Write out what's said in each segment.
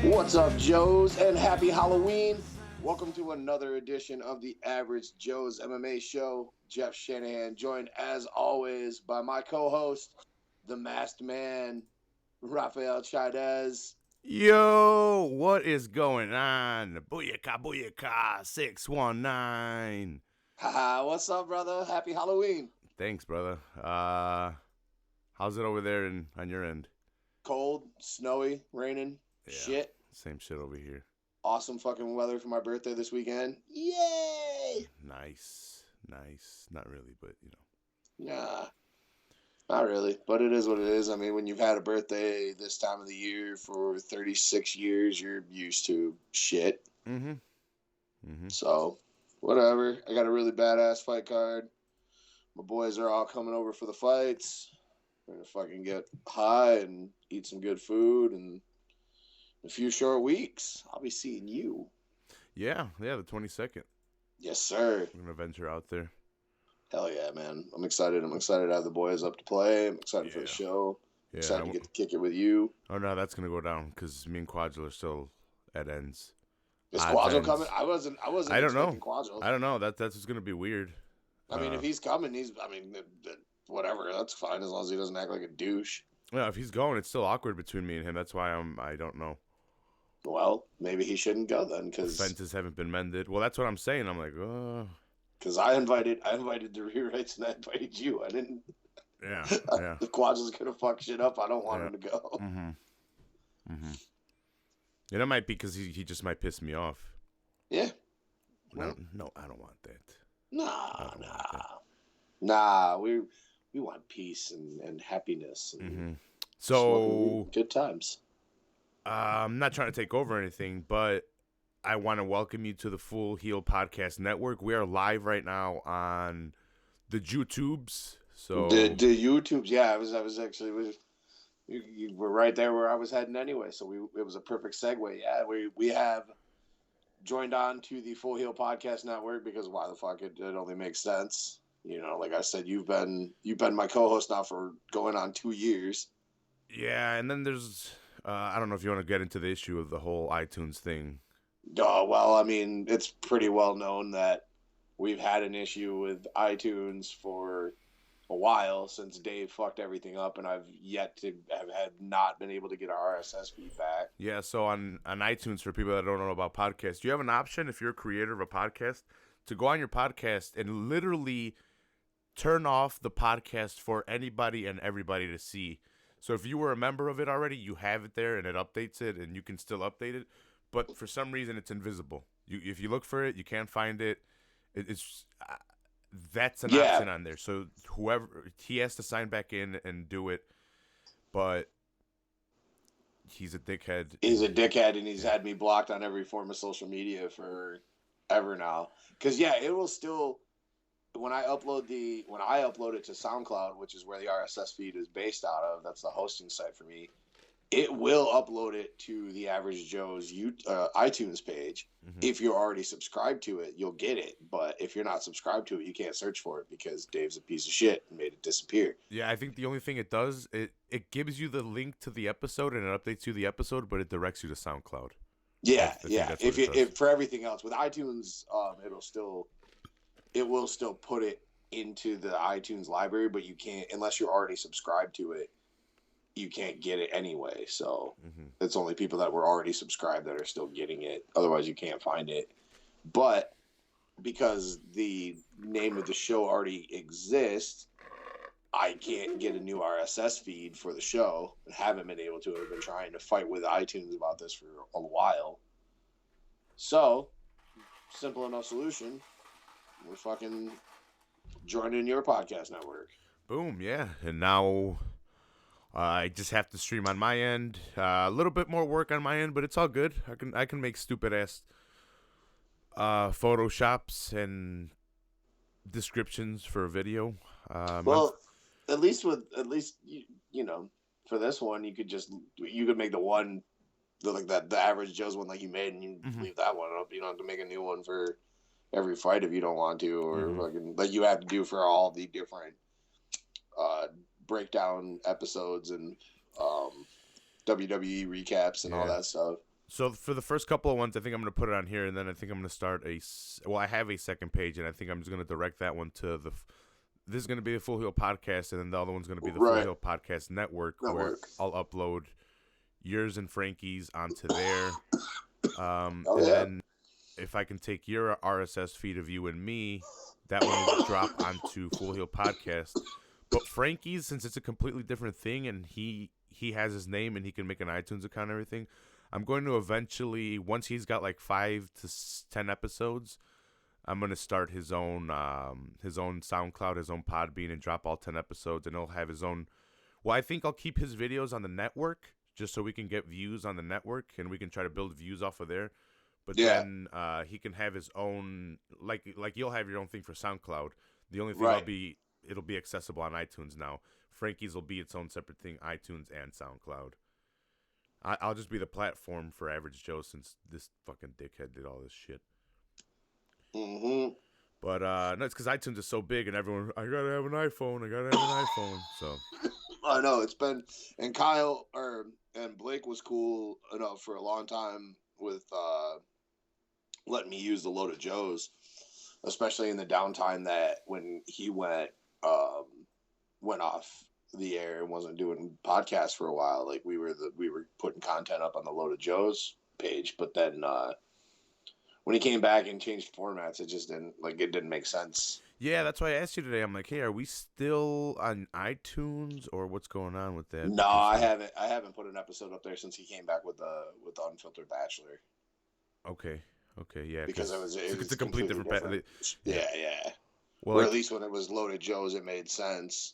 What's up, Joes, and happy Halloween. Welcome to another edition of the Average Joe's MMA show. Jeff Shanahan, joined as always by my co-host, the masked man, Rafael Chaidez. Yo, what is going on? Booyaka, 619. Haha, what's up, brother? Happy Halloween. Thanks, brother. How's it over there on your end? Cold, snowy, raining, shit. Same shit over here. Awesome fucking weather for my birthday this weekend. Yay! Nice. Not really, but you know. Nah, not really, but it is what it is. I mean, when you've had a birthday this time of the year for 36 years, you're used to shit. So, whatever. I got a really badass fight card. My boys are all coming over for the fights. We're going to fucking get high and eat some good food. And in a few short weeks, I'll be seeing you. Yeah, the 22nd. Yes, sir. We're going to venture out there. Hell yeah, man. I'm excited. I'm excited to have the boys up to play. I'm excited for the show. Yeah, excited to get to kick it with you. Oh, no, that's going to go down because me and Quadril are still at ends. Is Quadril coming? I wasn't I don't know. Quadril. I don't know. That's what's going to be weird. I mean, if he's coming, whatever. That's fine as long as he doesn't act like a douche. Yeah, if he's going, it's still awkward between me and him. That's why I don't know. Well, maybe he shouldn't go then, because fences haven't been mended. Well, that's what I'm saying. I'm like, because I invited the rewrites and I invited you. I didn't. Yeah. If Quadril's gonna fuck shit up, I don't want him to go. Yeah, that might be because he just might piss me off. Yeah. No, I don't want that. Nah. We want peace and happiness. And So good times. I'm not trying to take over anything, but I want to welcome you to the Full Heel Podcast Network. We are live right now on the YouTubes. So the YouTubes, yeah. I was actually you were right there where I was heading anyway. So it was a perfect segue. Yeah, we have joined on to the Full Heel Podcast Network because why the fuck it only makes sense. You know, like I said, you've been my co-host now for going on 2 years. Yeah, and then there's I don't know if you want to get into the issue of the whole iTunes thing. Well, I mean, it's pretty well known that we've had an issue with iTunes for a while since Dave fucked everything up, and I've yet to have not been able to get our RSS feed back. Yeah, so on iTunes, for people that don't know about podcasts, you have an option if you're a creator of a podcast to go on your podcast and literally turn off the podcast for anybody and everybody to see. So if you were a member of it already, you have it there and it updates it and you can still update it. But for some reason, it's invisible. If you look for it, you can't find it. That's an option on there. So he has to sign back in and do it. But he's a dickhead. He's a dickhead, and he's had me blocked on every form of social media forever now. Because it will still. When I upload it to SoundCloud, which is where the RSS feed is based out of, that's the hosting site for me. It will upload it to the Average Joe's iTunes page. If you're already subscribed to it, you'll get it. But if you're not subscribed to it, you can't search for it because Dave's a piece of shit and made it disappear. Yeah, I think the only thing it does, it gives you the link to the episode and it updates you the episode, but it directs you to SoundCloud. Yeah. If for everything else with iTunes, it will still put it into the iTunes library, but you can't unless you're already subscribed to it. You can't get it anyway, so it's only people that were already subscribed that are still getting it. Otherwise, you can't find it. But because the name of the show already exists, I can't get a new RSS feed for the show. I haven't been able to. I've been trying to fight with iTunes about this for a while. So, simple enough solution. We're fucking joining your podcast network. Boom, yeah. And now I just have to stream on my end. A little bit more work on my end, but it's all good. I can make stupid ass photoshops and descriptions for a video. Well, at least you know, for this one, you could make the Average Joe's one like you made, and you leave that one up. You don't have to make a new one for every fight if you don't want to, or fucking like you have to do for all the different breakdown episodes and WWE recaps and all that stuff. So for the first couple of ones, I think I'm going to put it on here, and then I think I'm going to start I have a second page, and I think I'm just going to direct that one to this is going to be the Full Heel Podcast, and then the other one's going to be the Full Heel Podcast Network, where I'll upload yours and Frankie's onto there. Then if I can take your RSS feed of you and me, that one will drop onto Full Heel Podcast. But Frankie's, since it's a completely different thing, and he has his name and he can make an iTunes account and everything, I'm going to eventually, once he's got like 5 to 10 episodes, I'm going to start his own SoundCloud, his own Podbean, and drop all 10 episodes, and he'll have his own. Well, I think I'll keep his videos on the network just so we can get views on the network, and we can try to build views off of there. But then he can have his own, like you'll have your own thing for SoundCloud. The only thing it'll be accessible on iTunes now. Frankie's will be its own separate thing, iTunes and SoundCloud. I'll just be the platform for Average Joe, since this fucking dickhead did all this shit. Mm-hmm. But no, it's because iTunes is so big, and everyone, I gotta have an iPhone. So I know it's been, and Kyle and Blake was cool enough for a long time with letting me use the Loaded Joes, especially in the downtime that when he went off the air and wasn't doing podcasts for a while. Like we were putting content up on the Loaded Joes page, but then when he came back and changed formats, it just didn't make sense. Yeah, that's why I asked you today. I'm like, hey, are we still on iTunes, or what's going on with that? No, I haven't put an episode up there since he came back with the Unfiltered Bachelor. Okay, yeah, because it's a completely different. Yeah. Well, or at least when it was Loaded Joe's, it made sense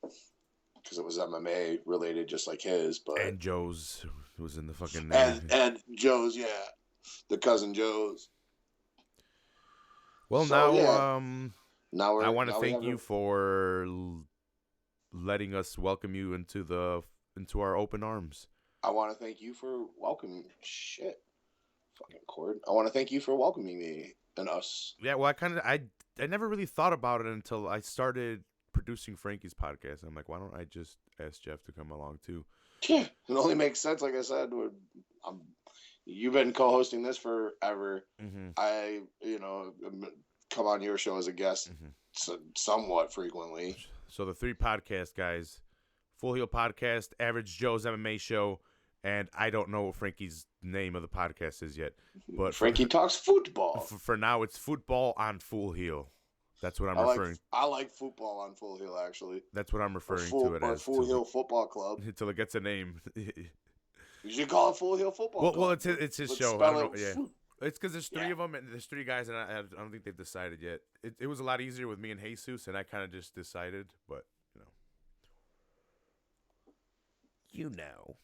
because it was MMA related, just like his. But and Joe's was in the fucking name. And Joe's, yeah, the cousin Joe's. Well, so, now I want to thank you for letting us welcome you into our open arms. I want to thank you for welcoming fucking cord. I want to thank you for welcoming me and us. Yeah, well, I never really thought about it until I started producing Frankie's podcast. I'm like, why don't I just ask Jeff to come along too? Yeah, it only makes sense. Like I said, you've been co-hosting this forever. Mm-hmm. I, come on your show as a guest somewhat frequently. So the 3 podcast guys, Full Heel Podcast, Average Joe's MMA Show, and I don't know what Frankie's name of the podcast is yet. But Frankie talks football. For now, it's Football on Full Heel. That's what I'm referring. I like football on Full Heel, actually. That's what I'm referring to it as. Full Heel Football Club. Until it gets a name. You should call it Full Heel Football Club. Well, it's his show. I don't know. Yeah. It's because there's 3 of them, and there's 3 guys, and I don't think they've decided yet. It was a lot easier with me and Jesus, and I kind of just decided, but, you know.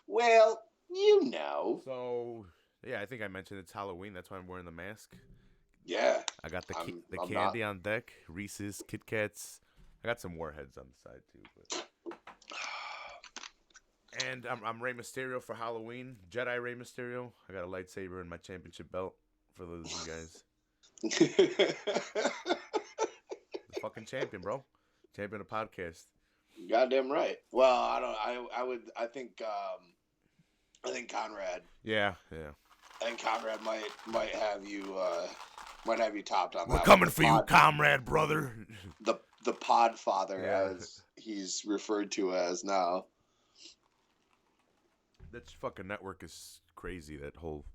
Well, you know. So, yeah, I think I mentioned it's Halloween. That's why I'm wearing the mask. Yeah. I got the candy on deck, Reese's, Kit Kats. I got some Warheads on the side, too. But... And I'm Rey Mysterio for Halloween. Jedi Rey Mysterio. I got a lightsaber and my championship belt for those of you guys. The fucking champion, bro. Champion of podcast. Goddamn right. Well, I think Conrad. Yeah. I think Conrad might have you topped on that. We're coming for you, comrade, brother. The Podfather, as he's referred to as now. That fucking network is crazy. That whole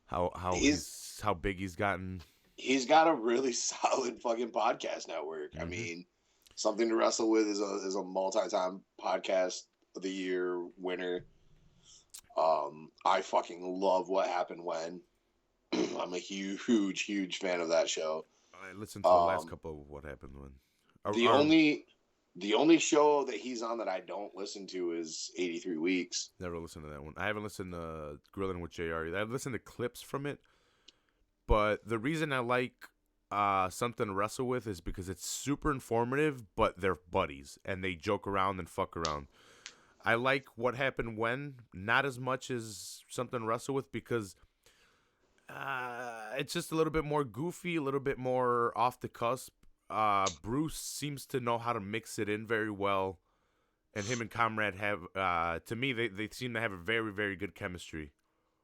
how big he's gotten. He's got a really solid fucking podcast network. Mm-hmm. I mean, Something to Wrestle With is a multi-time podcast of the year winner. I fucking love What Happened When. I'm a huge fan of that show. I listened to the last couple of What Happened When. The only show that he's on that I don't listen to is 83 Weeks. Never listened to that one. I haven't listened to Grilling with JR either. I've listened to clips from it. But the reason I like Something to Wrestle With is because it's super informative, but they're buddies, and they joke around and fuck around. I like What Happened When, not as much as Something to Wrestle With, because it's just a little bit more goofy, a little bit more off the cusp. Bruce seems to know how to mix it in very well, And him and Comrade have, to me, they seem to have a very, very good chemistry.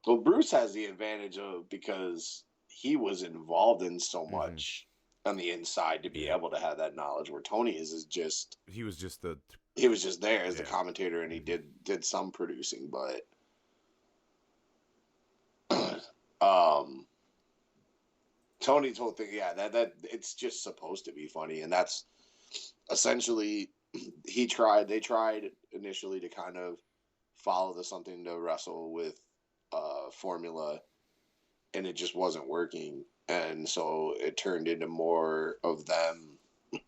Well, Bruce has the advantage of because he was involved in so much on the inside to be able to have that knowledge. Where Tony is just he was just there as the commentator, and he did some producing, but Tony's whole thing, that it's just supposed to be funny, and that's essentially they tried initially to kind of follow the something to wrestle with formula, and it just wasn't working, and so it turned into more of them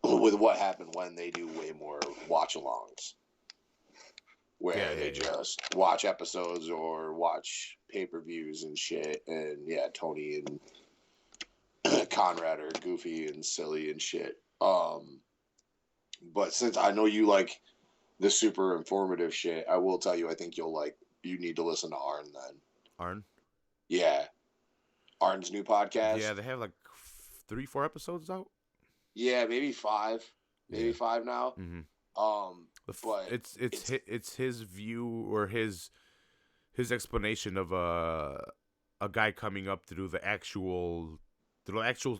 with what happened when they do way more watch-alongs, where they just watch episodes or watch pay-per-views and shit, and Tony and Conrad are goofy and silly and shit. But since I know you like the super informative shit, I will tell you, I think you need to listen to Arn then. Arn? Yeah. Arn's new podcast. Yeah, they have like 3-4 episodes out. Yeah, maybe 5. Maybe 5 now. But it's his view or his explanation of a guy coming up through the actual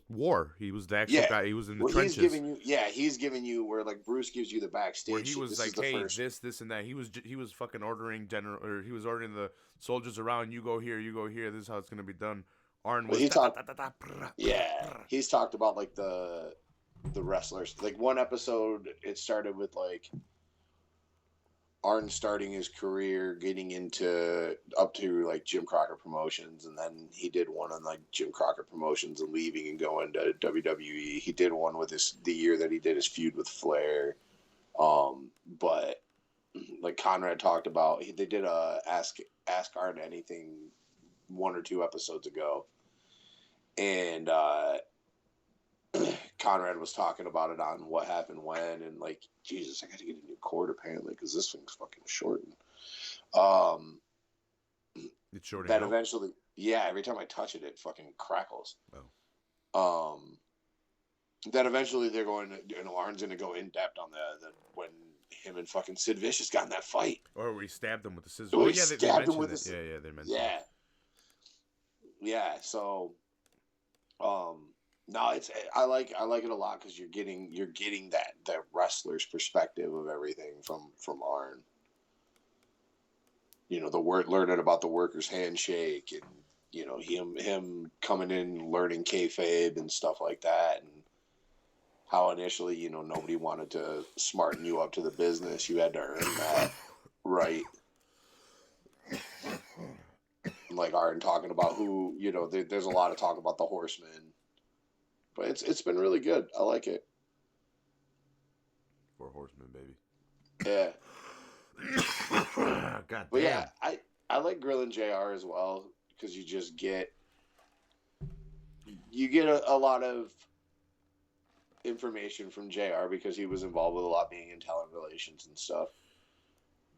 war. He was the actual guy. He was in the trenches. He's giving you where like Bruce gives you the backstage. Where he was like, hey, this and that. He was fucking ordering he was ordering the soldiers around. You go here. This is how it's gonna be done. Arn was. He's talked about like the wrestlers. Like one episode, it started with like Arn starting his career, getting up to like Jim Crockett Promotions, and then he did one on like Jim Crockett Promotions and leaving and going to WWE. He did one with the year that he did his feud with Flair. But like Conrad talked about, they did a Ask Arn Anything 1 or 2 episodes ago, and Conrad was talking about it on What Happened When, and like, Jesus, I got to get a new cord apparently because this thing's fucking shortened. It's shorting. That eventually, every time I touch it, it fucking crackles. Oh. That eventually they're going to, and Arn's going to go in depth on the when him and fucking Sid Vicious got in that fight. Or we stabbed him with the scissors. They mentioned it. Yeah, they mentioned it. Yeah. So, no, I like it a lot because you're getting that wrestler's perspective of everything from Arn. You know, learning about the workers' handshake, and you know him coming in learning kayfabe and stuff like that, and how initially nobody wanted to smarten you up to the business. You had to earn that right. Like Arn talking about who there's a lot of talk about the Horsemen. But it's been really good. I like it. 4 Horsemen, baby. Yeah. God damn. But yeah, I like grilling JR as well because you just get a lot of information from JR because he was involved with a lot being in talent relations and stuff.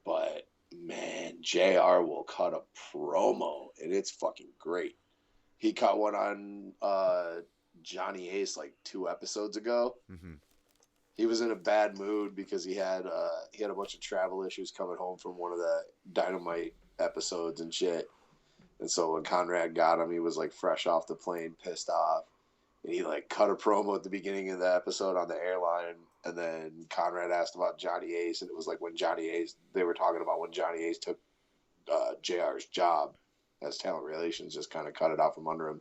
But man, JR will cut a promo and it's fucking great. He cut one on Johnny Ace like 2 episodes ago. Mm-hmm. He was in a bad mood because he had a bunch of travel issues coming home from one of the Dynamite episodes and shit. And so when Conrad got him, he was like fresh off the plane, pissed off. And he like cut a promo at the beginning of the episode on the airline. And then Conrad asked about Johnny Ace. And it was like they were talking about when Johnny Ace took JR's job as talent relations, just kind of cut it out from under him.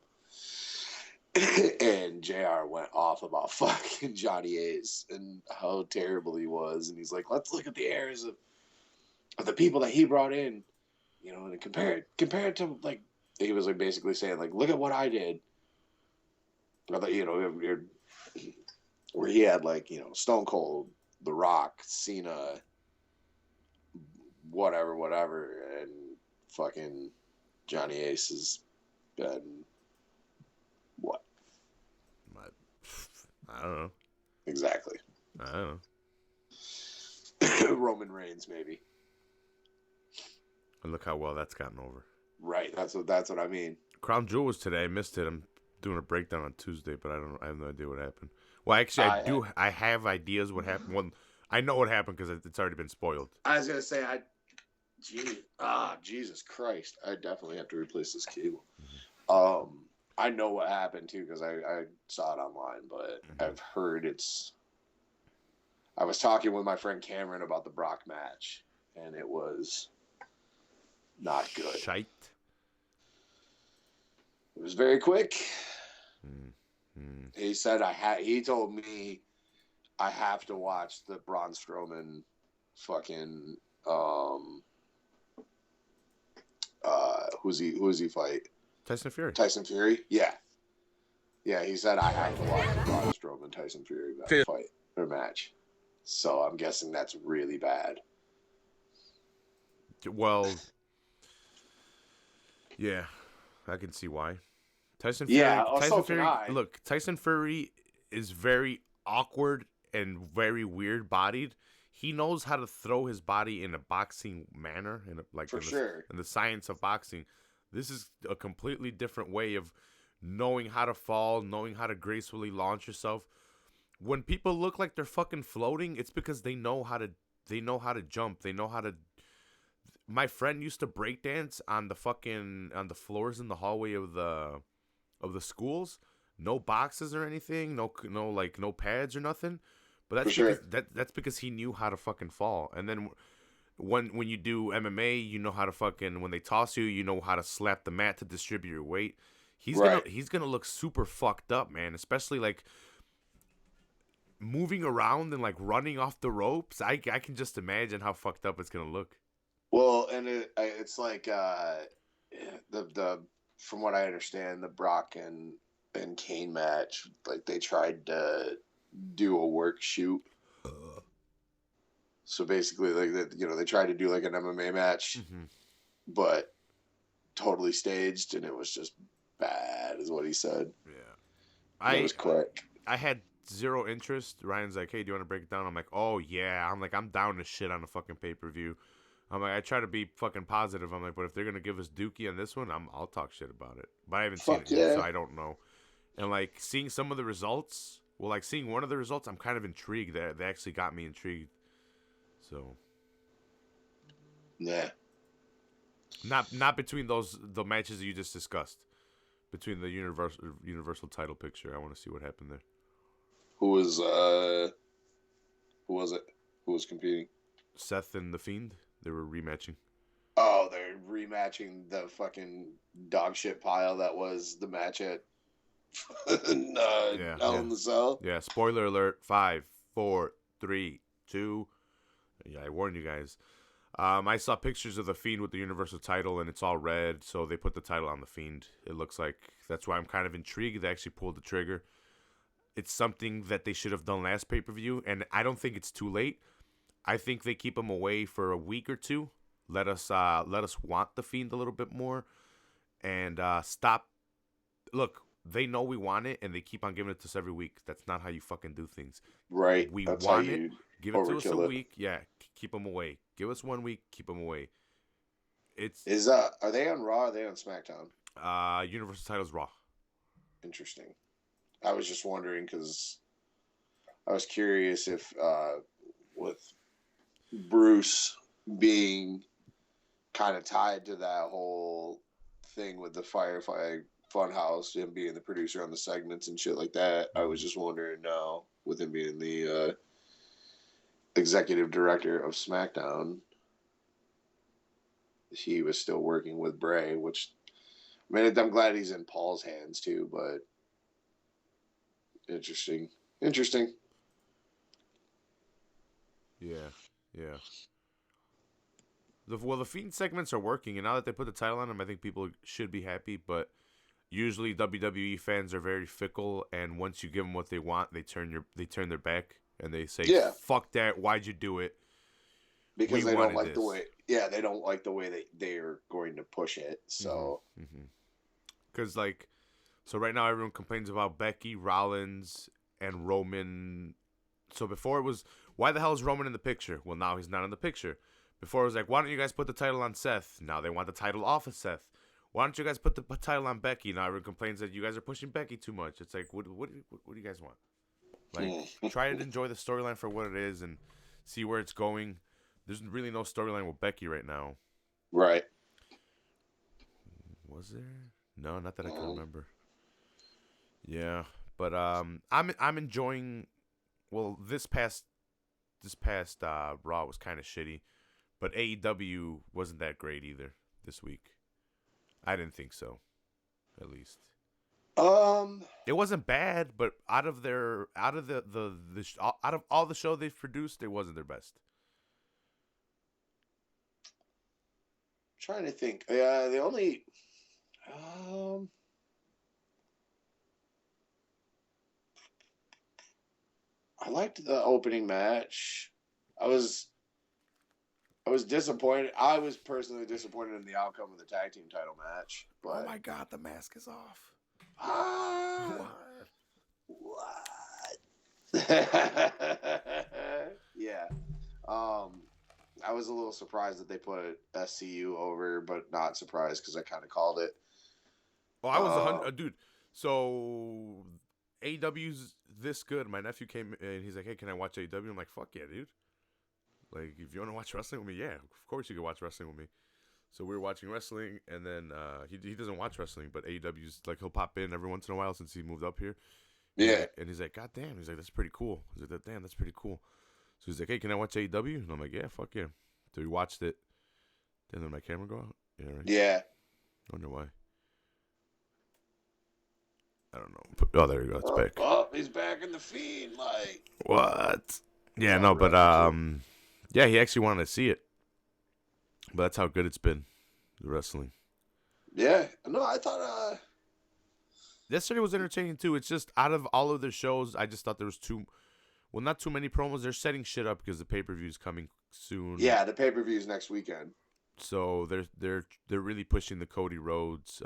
And JR went off about fucking Johnny Ace and how terrible he was. And he's like, let's look at the errors of the people that he brought in, and compare it to, like, he was like basically saying, like, look at what I did. Where he had, like, Stone Cold, The Rock, Cena, whatever. And fucking Johnny Ace has been... What? I don't know. Exactly. I don't know. Roman Reigns, maybe. And look how well that's gotten over. Right. That's what I mean. Crown Jewel was today. I missed it. I'm doing a breakdown on Tuesday, but I have no idea what happened. Well, actually, I have ideas what happened. Well, I know what happened because it's already been spoiled. I was gonna say, Jesus Christ! I definitely have to replace this cable. Mm-hmm. I know what happened too because I saw it online, but I've heard it's. I was talking with my friend Cameron about the Brock match, and it was not good. Shite. It was very quick. He said he told me I have to watch the Braun Strowman fucking who's he fight? Tyson Fury. Tyson Fury? Yeah. Yeah, he said I have to watch the Braun Strowman Tyson Fury fight or match. So I'm guessing that's really bad. Well, yeah, I can see why. Tyson Fury. Yeah, Tyson Fury. Look, Tyson Fury is very awkward and very weird bodied. He knows how to throw his body in a boxing manner, in the science of boxing. This is a completely different way of knowing how to fall, knowing how to gracefully launch yourself. When people look like they're fucking floating, it's because they know how to jump. They know how to. My friend used to breakdance on the floors in the hallway of the schools. No boxes or anything. No pads or nothing. But that's because he knew how to fucking fall. And then when you do MMA, you know how to fucking, when they toss you, you know how to slap the mat to distribute your weight. He's gonna look super fucked up, man. Especially like moving around and like running off the ropes. I can just imagine how fucked up it's gonna look. Well, and it's like the from what I understand, the Brock and Kane match, like they tried to do a work shoot. So basically, like they tried to do like an MMA match, but totally staged, and it was just bad, is what he said. Yeah, it was quick. I had zero interest. Ryan's like, "Hey, do you want to break it down?" I'm like, "Oh yeah." I'm down to shit on a fucking pay-per-view. I'm like, I try to be fucking positive. I'm like, but if they're gonna give us Dookie on this one, I'll talk shit about it. But I haven't seen it yet, so I don't know. And like seeing some of the results, seeing one of the results, I'm kind of intrigued. They actually got me intrigued. So, yeah, not between the matches that you just discussed, between the universal title picture. I want to see what happened there. Who was it? Who was competing? Seth and The Fiend. They were rematching. Oh, they're rematching the fucking dog shit pile that was the match at Hell in the Cell. Yeah, spoiler alert. 5, 4, 3, 2. Yeah, I warned you guys. I saw pictures of The Fiend with the Universal title, and it's all red, so they put the title on The Fiend. It looks like that's why I'm kind of intrigued. They actually pulled the trigger. It's something that they should have done last pay-per-view, and I don't think it's too late. I think they keep him away for a week or two. Let us want The Fiend a little bit more, and stop. Look, they know we want it, and they keep on giving it to us every week. That's not how you fucking do things. Right. We want it. Give it to us a week. Yeah, keep them away. Give us 1 week. Keep them away. Are they on Raw? Or are they on SmackDown? Universal title's Raw. Interesting. I was just wondering because I was curious if with Bruce being kind of tied to that whole thing with the Firefly Funhouse, him being the producer on the segments and shit like that. I was just wondering now, with him being the executive director of SmackDown, he was still working with Bray, which, I mean, I'm glad he's in Paul's hands too, but interesting. Yeah. The Fiend segments are working, and now that they put the title on him, I think people should be happy. But usually WWE fans are very fickle, and once you give them what they want, they turn their back and they say, "Fuck that! Why'd you do it?" Because they don't like the way. Yeah, they don't like the way they are going to push it. So, because so right now everyone complains about Becky, Rollins, and Roman. So before it was, why the hell is Roman in the picture? Well, now he's not in the picture. Before it was like, why don't you guys put the title on Seth? Now they want the title off of Seth. Why don't you guys put the title on Becky? Now everyone complains that you guys are pushing Becky too much. It's like, what do you guys want? Like, try and enjoy the storyline for what it is and see where it's going. There's really no storyline with Becky right now. Right. Was there? No, not that I can remember. Yeah, but I'm enjoying. Well, this past Raw was kind of shitty, but AEW wasn't that great either this week. I didn't think so, at least. It wasn't bad, but out of all the show they've produced, it wasn't their best. Trying to think. The only I liked the opening match. I was disappointed. I was personally disappointed in the outcome of the tag team title match. But oh my god, the mask is off. What? Yeah. I was a little surprised that they put SCU over, but not surprised because I kind of called it. Well, I was 100, dude. So AEW's this good. My nephew came and he's like, "Hey, can I watch AEW?" I'm like, "Fuck yeah, dude! Like, if you want to watch wrestling with me, yeah, of course you can watch wrestling with me." So we were watching wrestling, and then he doesn't watch wrestling, but AEW's like he'll pop in every once in a while since he moved up here. Yeah, and he's like, "God damn!" He's like, "That's pretty cool." He's like, "Damn, that's pretty cool." So he's like, "Hey, can I watch AEW?" And I'm like, "Yeah, fuck yeah." So we watched it. Then did my camera go out? Yeah, right. Yeah. I wonder why. I don't know. Oh, there you go. It's back. Oh, he's back in the feed. Like what? Yeah, no, but yeah, he actually wanted to see it. But that's how good it's been, the wrestling. Yeah, no, I thought yesterday was entertaining too. It's just out of all of their shows, I just thought there was not too many promos. They're setting shit up because the pay-per-view is coming soon. Yeah, the pay-per-view is next weekend. So they're really pushing the Cody Rhodes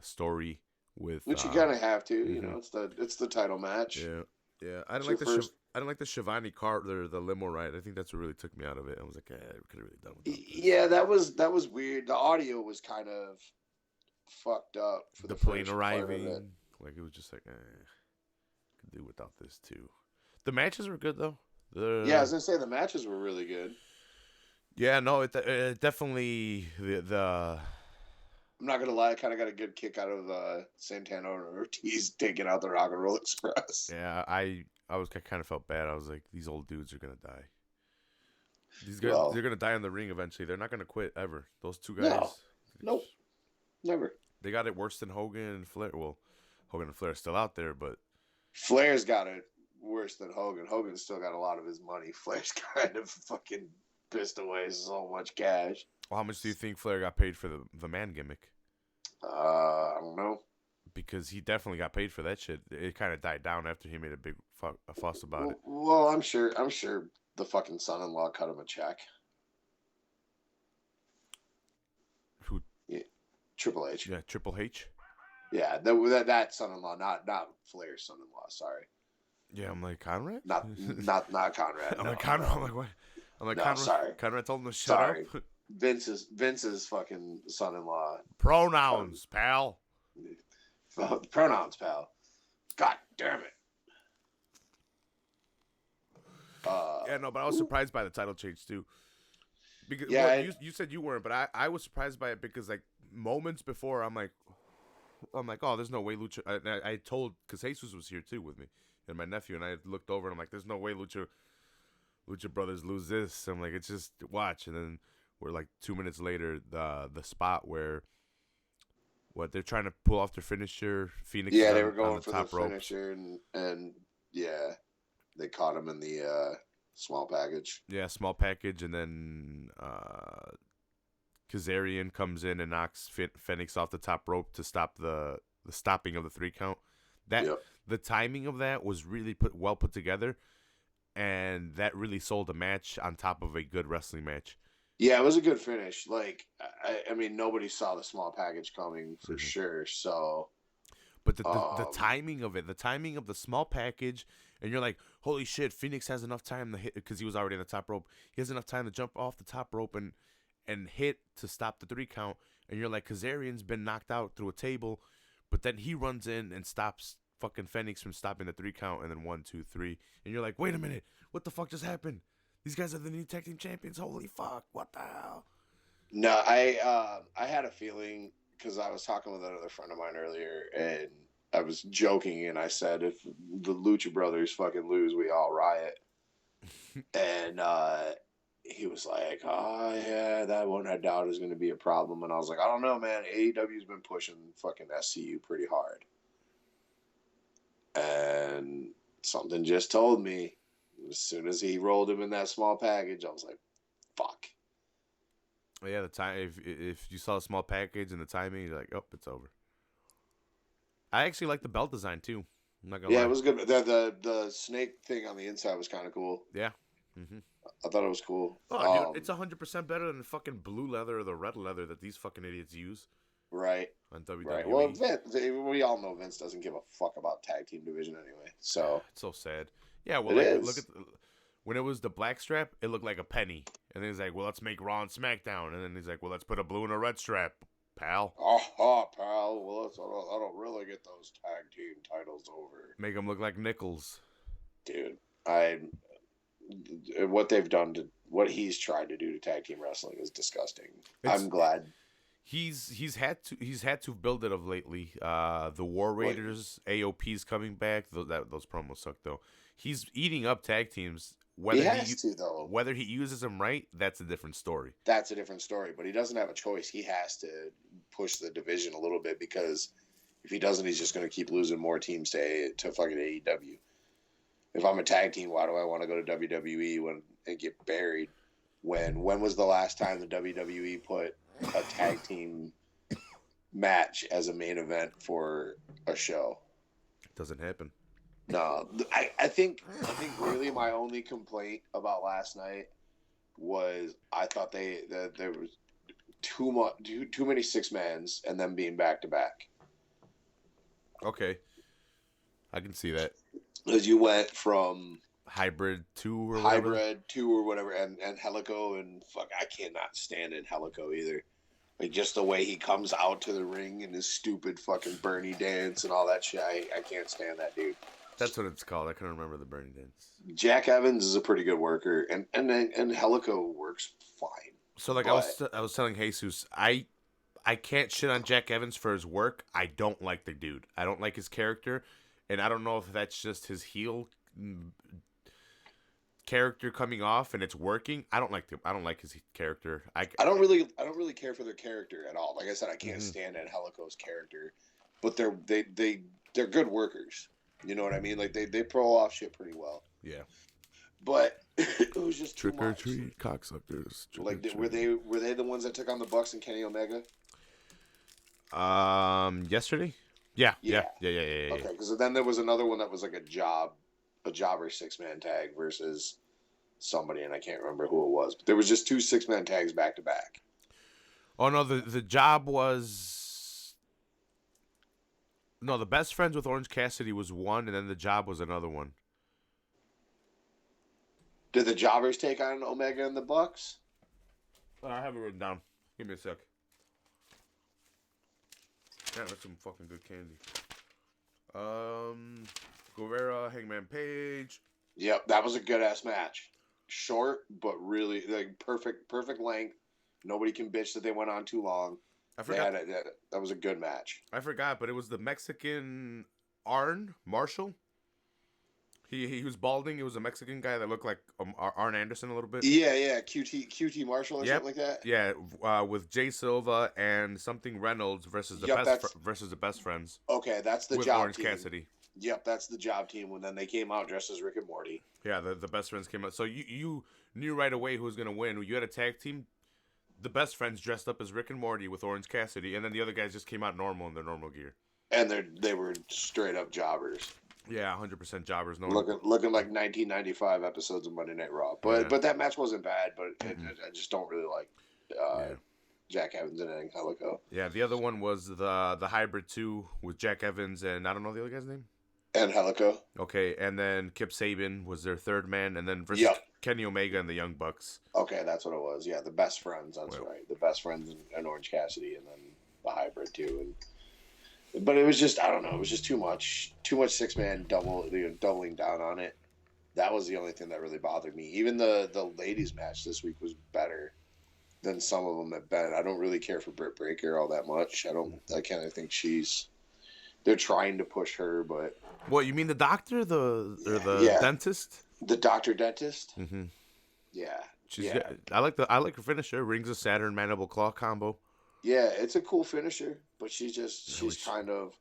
story with which you kind of have to. You know, it's the title match. Yeah. I didn't like the Shivani car, the limo ride. I think that's what really took me out of it. I was like, we could have really done with that. Yeah, that was weird. The audio was kind of fucked up for the plane arriving. Like it was just like, could do without this too. The matches were good though. Yeah, I was gonna say the matches were really good. Yeah, no, it definitely the. I'm not gonna lie, I kind of got a good kick out of Santana and Ortiz taking out the Rock and Roll Express. Yeah, I kind of felt bad. I was like, these old dudes are gonna die. They're gonna die in the ring eventually. They're not gonna quit ever. Those two guys. No. Nope. Never. They got it worse than Hogan and Flair. Well, Hogan and Flair are still out there, but Flair's got it worse than Hogan. Hogan's still got a lot of his money. Flair's kind of fucking pissed away so much cash. Well, how much do you think Flair got paid for the man gimmick? I don't know. Because he definitely got paid for that shit. It kind of died down after he made a big fuss about it. Well, I'm sure the fucking son-in-law cut him a check. Who? Yeah, Triple H. Yeah, Triple H. Yeah, that son-in-law, not Flair's son-in-law. Sorry. Yeah, I'm like Conrad. Not Conrad. I'm like Conrad. No. I'm like what? I'm like Conrad. Sorry. Conrad told him to shut up. Vince's fucking son-in-law. Pronouns, pal. Pronouns, pal. God damn it. Yeah, no, but I was surprised by the title change too. Because you said you weren't, but I was surprised by it because like moments before I'm like, oh, there's no way Lucha. I told because Jesus was here too with me and my nephew, and I looked over and I'm like, there's no way Lucha Brothers lose this. I'm like, it's just watch, and then we're like 2 minutes later, the spot where they're trying to pull off their finisher, Phoenix. Yeah, they were going for the finisher, and yeah, they caught him in the small package. Yeah, small package, and then Kazarian comes in and knocks Phoenix off the top rope to stop the stopping of the 3 count. The timing of that was really well put together, and that really sold a match on top of a good wrestling match. Yeah, it was a good finish. Like, I mean, nobody saw the small package coming for sure. So, but the timing of it, the timing of the small package, and you're like, holy shit, Phoenix has enough time to hit because he was already on the top rope. He has enough time to jump off the top rope and hit to stop the 3 count. And you're like, Kazarian's been knocked out through a table, but then he runs in and stops fucking Phoenix from stopping the 3 count, and then 1, 2, 3, and you're like, wait a minute, what the fuck just happened? These guys are the new tag team champions. Holy fuck! What the hell? No, I had a feeling because I was talking with another friend of mine earlier, and I was joking, and I said if the Lucha Brothers fucking lose, we all riot. And he was like, "Oh yeah, that one I doubt is going to be a problem." And I was like, "I don't know, man. AEW's been pushing fucking SCU pretty hard." And something just told me as soon as he rolled him in that small package, I was like, "Fuck." Yeah, the time. If you saw a small package and the timing, you're like, "Oh, it's over." I actually like the belt design too. I'm not gonna lie. Yeah, it was good. The snake thing on the inside was kind of cool. Yeah. I thought it was cool. Oh, dude, it's 100% better than the fucking blue leather or the red leather that these fucking idiots use. Right. On WWE. Right. Well, Vince, we all know Vince doesn't give a fuck about tag team division anyway. So it's so sad. Yeah. Well, look at when it was the black strap, it looked like a penny, and then he's like, "Well, let's make Raw and SmackDown," and then he's like, "Well, let's put a blue and a red strap, pal." Oh, pal. Well, I don't really get those tag team titles over. Make them look like nickels. Dude, what they've done to what he's tried to do to tag team wrestling is disgusting. I'm glad he's had to build it of lately. The War Raiders AOP's coming back. Those promos suck though. He's eating up tag teams. Whether he uses them right, that's a different story. That's a different story, but he doesn't have a choice. He has to push the division a little bit because if he doesn't, he's just going to keep losing more teams to fucking AEW. If I'm a tag team, why do I want to go to WWE and get buried? When was the last time the WWE put a tag team match as a main event for a show? It doesn't happen. No, I think really my only complaint about last night was I thought there was too many 6-mans and them being back to back. Okay, I can see that. Because you went from Hybrid 2 or whatever, and Helico, and fuck, I cannot stand Helico either. Like, just the way he comes out to the ring and his stupid fucking Bernie dance and all that shit. I can't stand that dude. That's what it's called. I couldn't remember the Bernie dance. Jack Evans is a pretty good worker, and Helico works fine. So, like, I was telling Jesus, I can't shit on Jack Evans for his work. I don't like the dude. I don't like his character, and I don't know if that's just his heel character coming off and it's working. I don't like his character. I don't really care for their character at all. Like I said, I can't stand Helico's character, but they're good workers. You know what I mean? Like they pull off shit pretty well. Yeah. But it was just trick or treat, cocksuckers. Were they the ones that took on the Bucks and Kenny Omega? Yesterday. Yeah. Okay, because then there was another one that was like a jobber 6-man tag versus somebody, and I can't remember who it was. But there was just 2 6-man tags back to back. Oh no, the job was. No, the Best Friends with Orange Cassidy was one, and then the job was another one. Did the Jobbers take on Omega and the Bucks? I have it written down. Give me a sec. Yeah, that's some fucking good candy. Guevara, Hangman Page. Yep, that was a good ass match. Short, but really like perfect length. Nobody can bitch that they went on too long. I forgot that was a good match. I forgot, but it was the Mexican Arn Marshall. He was balding. It was a Mexican guy that looked like Arn Anderson a little bit. Yeah, QT Marshall or something like that. Yeah, with Jay Silva and something Reynolds versus the Best Friends. Okay, that's the with job Orange team. Cassidy. Yep, that's the job team. When then they came out dressed as Rick and Morty. Yeah, the Best Friends came out. So you knew right away who was gonna win. You had a tag team. The Best Friends dressed up as Rick and Morty with Orange Cassidy, and then the other guys just came out normal in their normal gear. And they were straight up jobbers. Yeah, 100% jobbers. Looking like 1995 episodes of Monday Night Raw. But that match wasn't bad, but I just don't really like Jack Evans and Helico. Yeah, the other one was the Hybrid 2 with Jack Evans and I don't know the other guy's name. And Helico. Okay, and then Kip Sabian was their third man, and then versus Kenny Omega and the Young Bucks. Okay, that's what it was. Yeah, the Best Friends. That's right. The Best Friends and Orange Cassidy, and then the Hybrid 2. But it was just, I don't know, it was just too much 6-man doubling down on it. That was the only thing that really bothered me. Even the ladies match this week was better than some of them have been. I don't really care for Britt Baker all that much. I kind of think they're trying to push her, but. What, you mean the doctor, or the dentist? The doctor dentist. Mm-hmm. Yeah. I like her finisher. Rings of Saturn, mandible claw combo. Yeah, it's a cool finisher, but she's kind of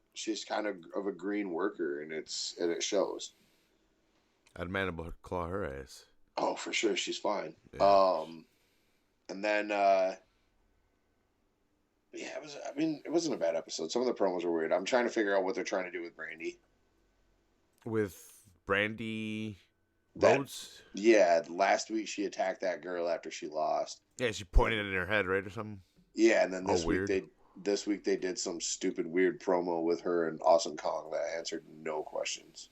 a green worker, and it shows. I'd mandible claw her ass. Oh, for sure, she's fine. Yeah. And then it wasn't a bad episode. Some of the promos were weird. I'm trying to figure out what they're trying to do with Brandy. With Brandy Rhodes? Yeah, last week she attacked that girl after she lost. Yeah, she pointed it in her head, right, or something? Yeah, and then this week they did some stupid weird promo with her and Awesome Kong that answered no questions.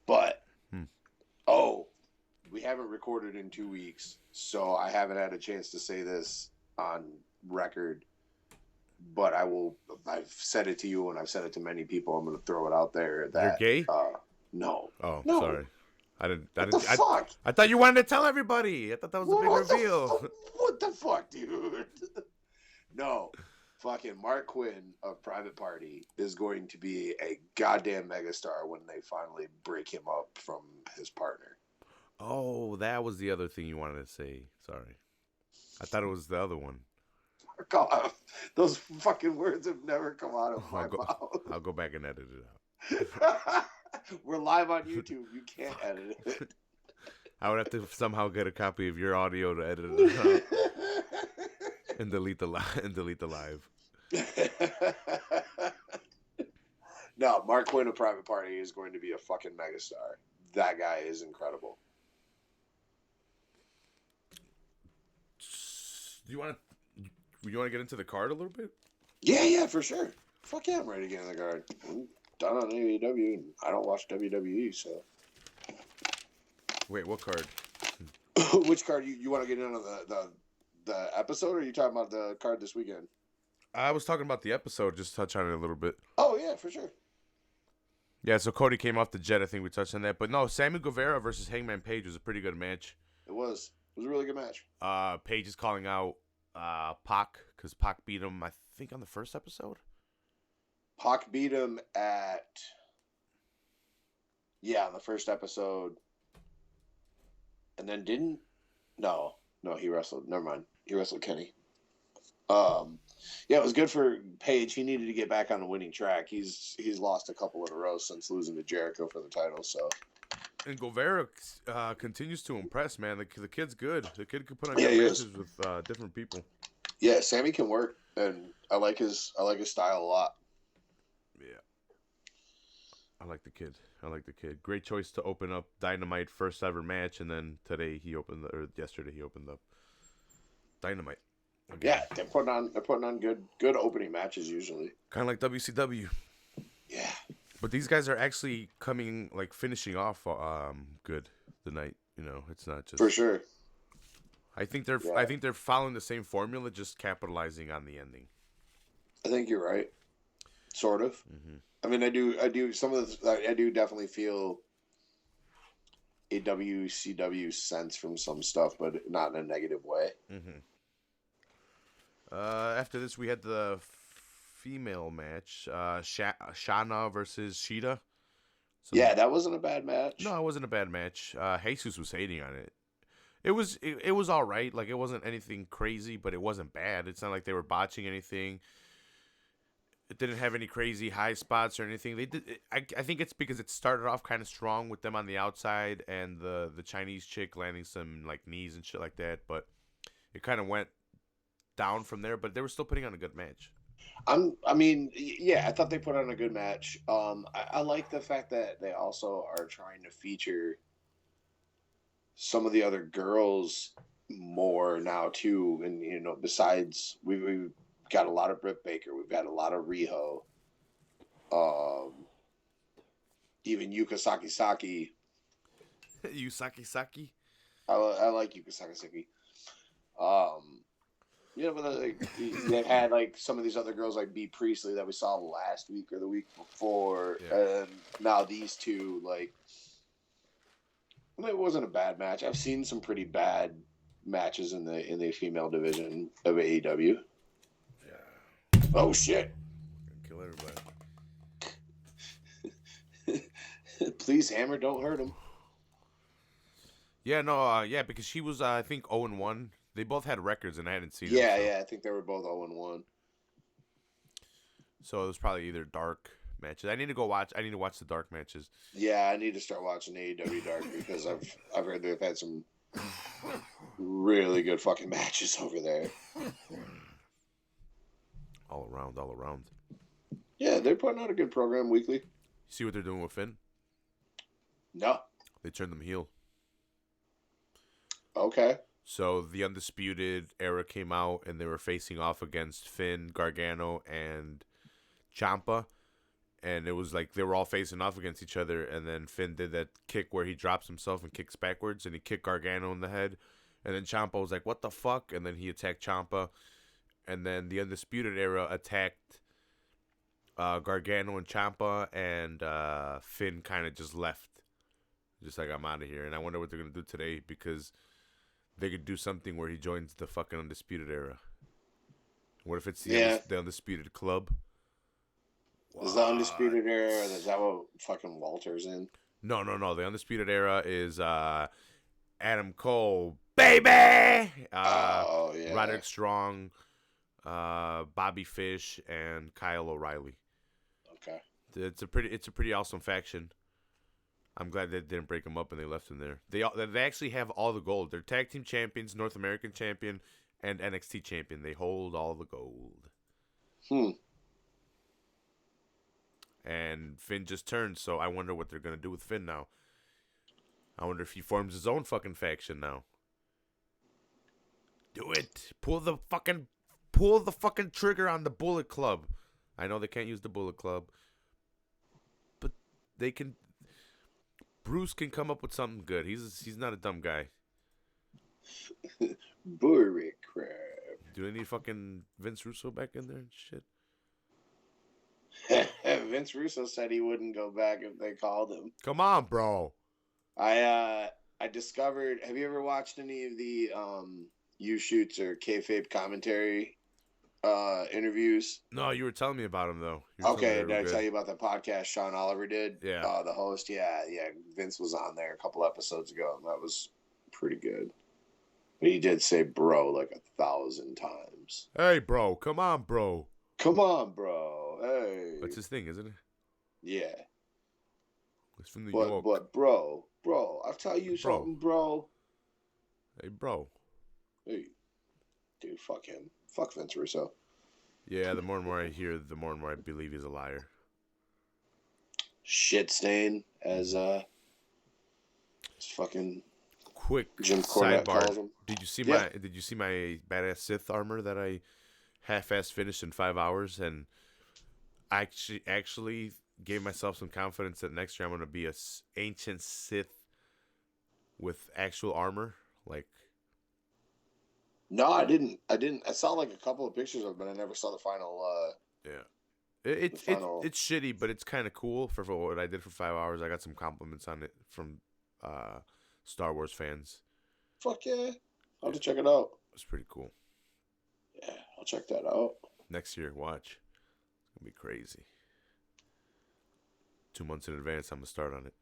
But we haven't recorded in 2 weeks, so I haven't had a chance to say this on record. But I've said it to you and I've said it to many people. I'm going to throw it out there that you're gay? No. Oh, no. Sorry. What the fuck? I thought you wanted to tell everybody. I thought that was a big reveal. What the fuck, dude? No. Fucking Mark Quinn of Private Party is going to be a goddamn megastar when they finally break him up from his partner. Oh, that was the other thing you wanted to say. Sorry. I thought it was the other one. God, those fucking words have never come out of my mouth. I'll go back and edit it out. We're live on YouTube. You can't edit it. I would have to somehow get a copy of your audio to edit it out and delete the live. No, Mark Quinn of Private Party is going to be a fucking megastar. That guy is incredible. Do you want to get into the card a little bit? Yeah, for sure. Fuck yeah, I'm ready to get in the card. I'm done on AEW, and I don't watch WWE, so. Wait, what card? Which card? You want to get into the episode, or are you talking about the card this weekend? I was talking about the episode, just touch on it a little bit. Oh, yeah, for sure. Yeah, so Cody came off the jet. I think we touched on that. But no, Sammy Guevara versus Hangman Page was a pretty good match. It was. It was a really good match. Page is calling out Pac, because Pac beat him, I think, on the first episode. Pac beat him on the first episode. And then didn't? No, he wrestled. Never mind. He wrestled Kenny. Yeah, it was good for Page. He needed to get back on the winning track. He's lost a couple in a row since losing to Jericho for the title. So. And Guevara continues to impress, man. The kid's good. The kid can put on good matches with different people. Yeah, Sammy can work, and I like his style a lot. Yeah, I like the kid. Great choice to open up Dynamite first ever match, and then yesterday he opened up Dynamite. Again. Yeah, they're putting on good opening matches usually. Kind of like WCW. Yeah. But these guys are actually finishing off good the night. You know, it's not just for sure. I think they're following the same formula, just capitalizing on the ending. I think you're right. Sort of. Mm-hmm. I mean, I do I do definitely feel a WCW sense from some stuff, but not in a negative way. Mm-hmm. After this, we had the female match, Shana versus Shida. That wasn't a bad match. No, it wasn't a bad match. Jesus was hating on it. It was all right. Like, it wasn't anything crazy, but it wasn't bad. It's not like they were botching anything. It didn't have any crazy high spots or anything. They did. I think it's because it started off kind of strong with them on the outside and the Chinese chick landing some knees and shit like that. But it kind of went down from there. But they were still putting on a good match. I thought they put on a good match. I like the fact that they also are trying to feature some of the other girls more now too, and besides we've got a lot of Britt Baker, we've got a lot of Riho, even Yuka Sakisaki. Yusaki Saki. I like Yuka Sakisaki. Yeah, but they've had like some of these other girls like B Priestley that we saw last week or the week before, and now these two like. It wasn't a bad match. I've seen some pretty bad matches in the female division of AEW. Yeah. Oh shit! Kill everybody. Please, Hammer, don't hurt him. Yeah, no, because she was, I think, 0-1. They both had records, and I hadn't seen them. Yeah, I think they were both 0-1. So it was probably either dark matches. I need to watch the dark matches. Yeah, I need to start watching AEW Dark because I've heard they've had some really good fucking matches over there. All around. Yeah, they're putting out a good program weekly. See what they're doing with Finn? No. They turned them heel. Okay. So the Undisputed Era came out, and they were facing off against Finn, Gargano, and Ciampa. And it was like they were all facing off against each other, and then Finn did that kick where he drops himself and kicks backwards, and he kicked Gargano in the head. And then Ciampa was like, what the fuck? And then he attacked Ciampa. And then the Undisputed Era attacked Gargano and Ciampa, and Finn kind of just left. Just like, I'm out of here. And I wonder what they're going to do today, because they could do something where he joins the fucking Undisputed Era. What if it's the Undisputed Club? Is the Undisputed Era, is that what fucking Walter's in? No. The Undisputed Era is Adam Cole, baby! Roderick Strong, Bobby Fish, and Kyle O'Reilly. Okay. It's a pretty awesome faction. I'm glad they didn't break them up and they left them there. They actually have all the gold. They're tag team champions, North American champion, and NXT champion. They hold all the gold. And Finn just turned, so I wonder what they're gonna do with Finn now. I wonder if he forms his own fucking faction now. Do it. Pull the fucking trigger on the Bullet Club. I know they can't use the Bullet Club, but they can. Bruce can come up with something good. He's not a dumb guy. Bury crab. Do they need fucking Vince Russo back in there and shit? Vince Russo said he wouldn't go back if they called him. Come on, bro. I discovered. Have you ever watched any of the U-Shoots or kayfabe commentary interviews? No, you were telling me about him though. Okay, did I tell you about the podcast Sean Oliver did? Yeah. The host. Yeah. Vince was on there a couple episodes ago, and that was pretty good. But he did say "bro" like 1,000 times. Hey, bro, come on, bro. Come on, bro. Hey. That's his thing, isn't it? Yeah. It's from New York. But bro, I'll tell you something, bro. Hey, bro. Hey. Dude, fuck him. Fuck Vince Russo. Yeah, the more and more I hear, the more and more I believe he's a liar. Shit stain, as fucking quick Jim Cornette calls him. Did you see my badass Sith armor that I half-ass finished in 5 hours? And I actually gave myself some confidence that next year I'm going to be a ancient Sith with actual armor. Like, no, I didn't. I saw like a couple of pictures of it, but I never saw the final. It's shitty, but it's kind of cool for what I did for 5 hours. I got some compliments on it from Star Wars fans. Fuck yeah! I'll have to check it out. It's pretty cool. Yeah, I'll check that out. Next year, watch. It's gonna be crazy. 2 months in advance, I'm gonna start on it.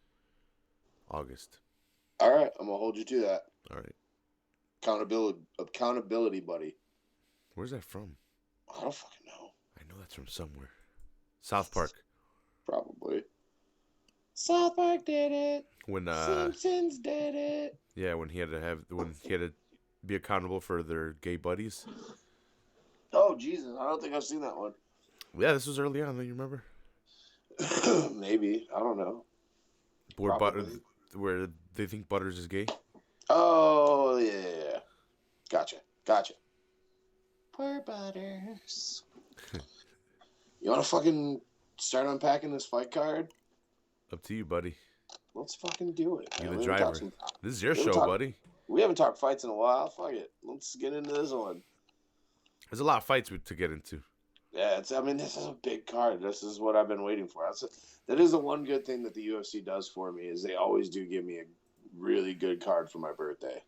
August. All right, I'm gonna hold you to that. All right. Accountability, buddy. Where's that from? I don't fucking know. I know that's from somewhere. South Park. Probably. South Park did it. When Simpsons did it. Yeah, when he had to be accountable for their gay buddies. Oh Jesus! I don't think I've seen that one. Yeah, this was early on. Don't you remember? Maybe, I don't know. Where they think Butters is gay. Oh yeah. Gotcha. Poor Butters. You want to fucking start unpacking this fight card? Up to you, buddy. Let's fucking do it. You're the driver. This is your show, buddy. We haven't talked fights in a while. Fuck it. Let's get into this one. There's a lot of fights to get into. Yeah, I mean, this is a big card. This is what I've been waiting for. That is the one good thing that the UFC does for me is they always do give me a really good card for my birthday.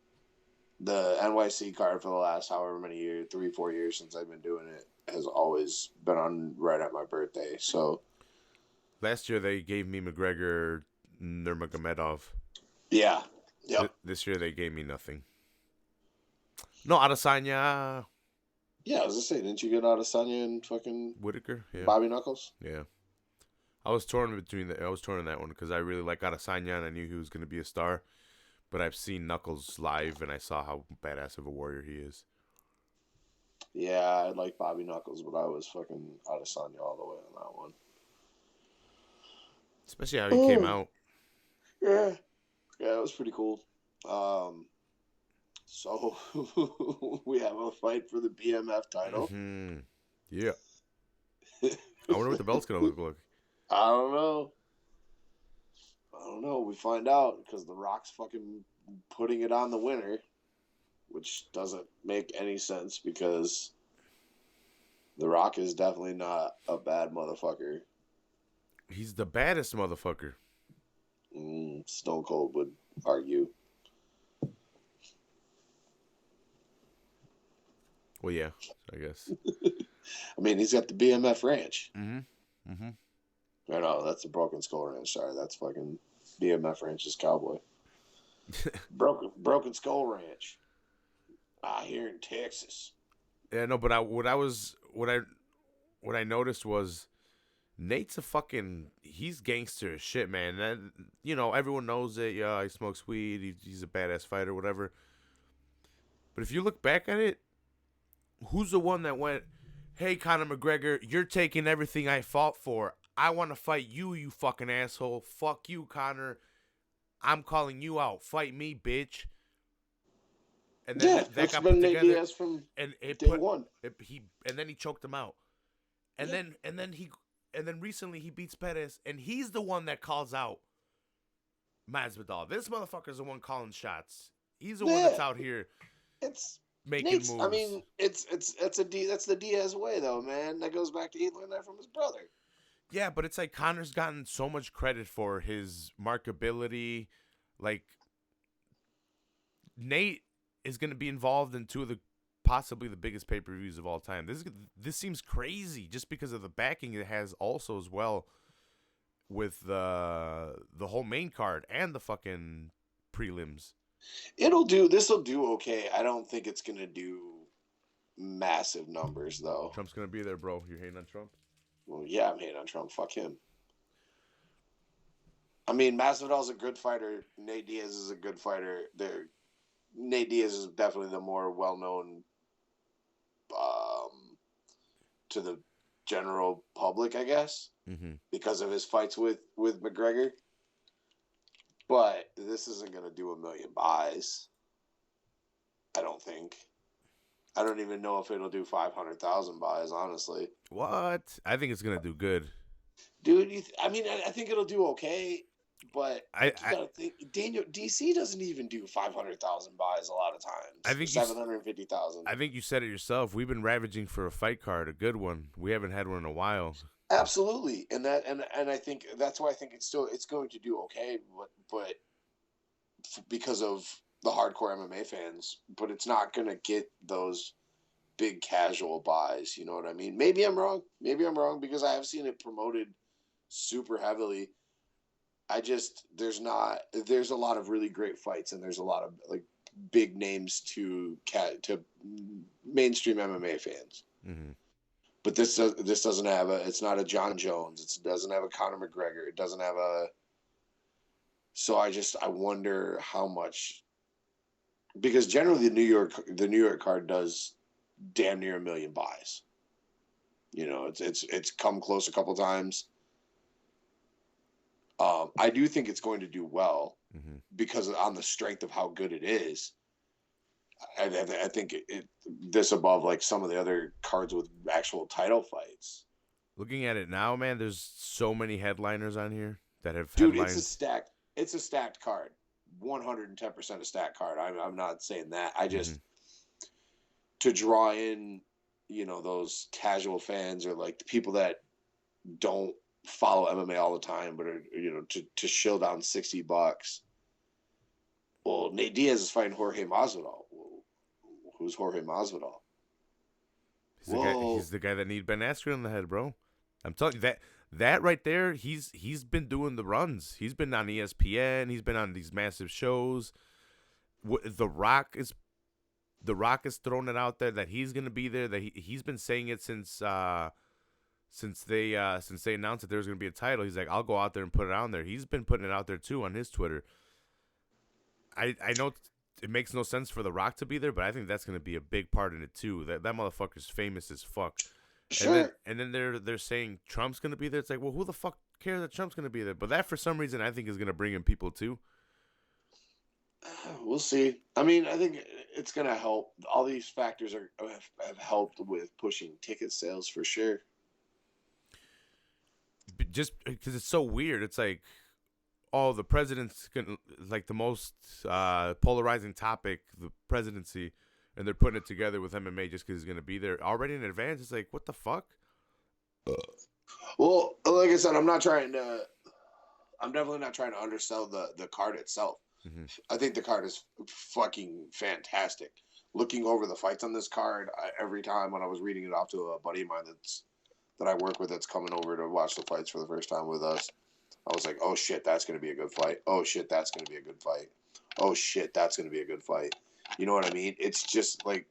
The NYC card for the last however many years, 3-4 years since I've been doing it, has always been on right at my birthday. So last year they gave me McGregor Nurmagomedov. Yeah. Yep. This year they gave me nothing. No, Adesanya. Yeah, I was just saying, didn't you get Adesanya and fucking Whitaker? Yeah. Bobby Knuckles? Yeah. I was torn in that one because I really like Adesanya and I knew he was going to be a star. But I've seen Knuckles live and I saw how badass of a warrior he is. Yeah, I like Bobby Knuckles, but I was fucking Adesanya all the way on that one. Especially how he came out. Yeah. Yeah, it was pretty cool. So we have a fight for the BMF title. Mm-hmm. Yeah. I wonder what the belt's going to look like. I don't know. We find out because The Rock's fucking putting it on the winner, which doesn't make any sense because The Rock is definitely not a bad motherfucker. He's the baddest motherfucker. Stone Cold would argue. Well, yeah, I guess. I mean, he's got the BMF Ranch. Mm-hmm. Mm-hmm. I know, that's a Broken Skull Ranch. Sorry, that's fucking BMF Ranch's cowboy. Broken Skull Ranch. Here in Texas. Yeah, no, but what I noticed was Nate's he's gangster as shit, man. That, everyone knows it. Yeah, he smokes weed. He's a badass fighter, whatever. But if you look back at it, who's the one that went, "Hey, Conor McGregor, you're taking everything I fought for. I want to fight you, you fucking asshole. Fuck you, Conor. I'm calling you out. Fight me, bitch." And then that got put together. Diaz from day one. And then he choked him out. And then recently he beats Perez, and he's the one that calls out Masvidal. This motherfucker's the one calling shots. He's the one that's out here. It's making moves. I mean, that's the Diaz way, though, man. That goes back to he learned that from his brother. Yeah, but it's like Conor's gotten so much credit for his markability. Like, Nate is going to be involved in possibly the biggest pay-per-views of all time. This seems crazy just because of the backing it has also as well with the whole main card and the fucking prelims. This will do okay. I don't think it's going to do massive numbers, though. Trump's going to be there, bro. You hating on Trump? Well, yeah, I'm hating on Trump. Fuck him. I mean, Masvidal's a good fighter. Nate Diaz is a good fighter. Nate Diaz is definitely the more well-known to the general public, I guess, because of his fights with McGregor. But this isn't going to do 1 million buys. I don't think. I don't even know if it'll do 500,000 buys, honestly. What? I think it's going to do good. Dude, I think it'll do okay, but you gotta think, DC doesn't even do 500,000 buys a lot of times. I think 750,000. I think you said it yourself. We've been ravaging for a fight card, a good one. We haven't had one in a while. Absolutely, and I think that's why I think it's going to do okay, but because of the hardcore MMA fans, but it's not going to get those big casual buys. You know what I mean? Maybe I'm wrong because I have seen it promoted super heavily. There's a lot of really great fights, and there's a lot of like big names to mainstream MMA fans. Mm-hmm. But this doesn't have it's not a John Jones. It doesn't have a Conor McGregor. It doesn't have a. So I wonder how much, because generally the New York card does damn near 1 million buys. It's come close a couple times. I do think it's going to do well because on the strength of how good it is. I think this above like some of the other cards with actual title fights. Looking at it now, man, there's so many headliners on here that have headlines. It's a stacked card. 110% a stacked card. I'm not saying that. I just to draw in those casual fans or like the people that don't follow MMA all the time, but are, to shill down $60. Well, Nate Diaz is fighting Jorge Masvidal. Well, who's Jorge Masvidal? He's the guy that need Ben Askren in the head, bro. I'm telling you that right there. He's been doing the runs. He's been on ESPN. He's been on these massive shows. The Rock is throwing it out there that he's gonna be there. That he's been saying it since they announced that there was gonna be a title. He's like, I'll go out there and put it on there. He's been putting it out there too on his Twitter. I know it makes no sense for The Rock to be there, but I think that's gonna be a big part in it too. That motherfucker's famous as fuck. Sure. And then they're saying Trump's gonna be there. It's like, well, who the fuck cares that Trump's gonna be there? But that for some reason I think is gonna bring in people too. We'll see. I mean, I think it's gonna help. All these factors have helped with pushing ticket sales for sure. Just because it's so weird, it's like, oh, the president's gonna, like, the most polarizing topic, the presidency, and they're putting it together with MMA just because he's gonna be there already in advance. It's like, what the fuck? Well, like I said, I'm definitely not trying to undersell the card itself. Mm-hmm. I think the card is fucking fantastic. Looking over the fights on this card, every time when I was reading it off to a buddy of mine that I work with that's coming over to watch the fights for the first time with us, I was like, oh shit, that's going to be a good fight. Oh shit, that's going to be a good fight. Oh shit, that's going to be a good fight. You know what I mean? It's just like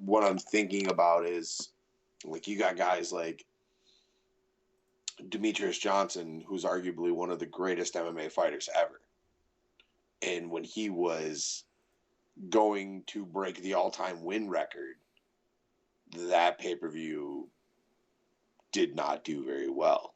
what I'm thinking about is like you got guys like Demetrius Johnson, who's arguably one of the greatest MMA fighters ever. And when he was going to break the all-time win record, that pay-per-view did not do very well.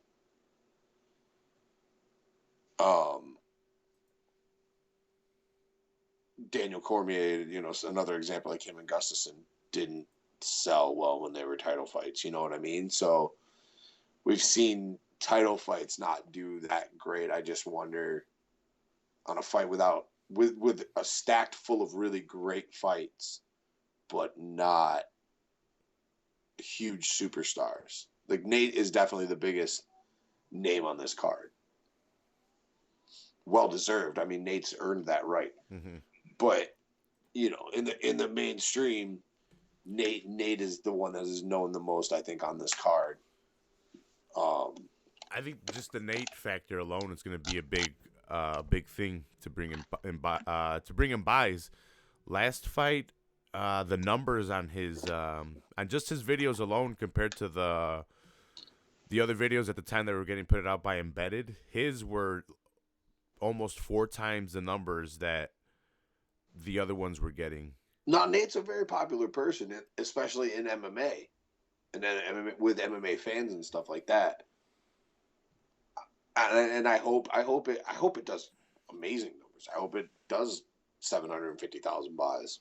Daniel Cormier, another example like him and Gustafsson didn't sell well when they were title fights. You know what I mean? So we've seen title fights not do that great. I just wonder on a fight with a stacked full of really great fights, but not huge superstars. Like Nate is definitely the biggest name on this card. Well deserved. I mean, Nate's earned that right. Mm-hmm. But in the mainstream, Nate is the one that is known the most, I think, on this card. I think just the Nate factor alone is going to be a big thing to bring him buys. Last fight, the numbers on his on just his videos alone compared to the other videos at the time that were getting put out by Embedded, his were almost 4 times the numbers that the other ones were getting. Now, Nate's a very popular person, especially in MMA, and then MMA, with MMA fans and stuff like that. And I hope it does amazing numbers. I hope it does 750,000 buys.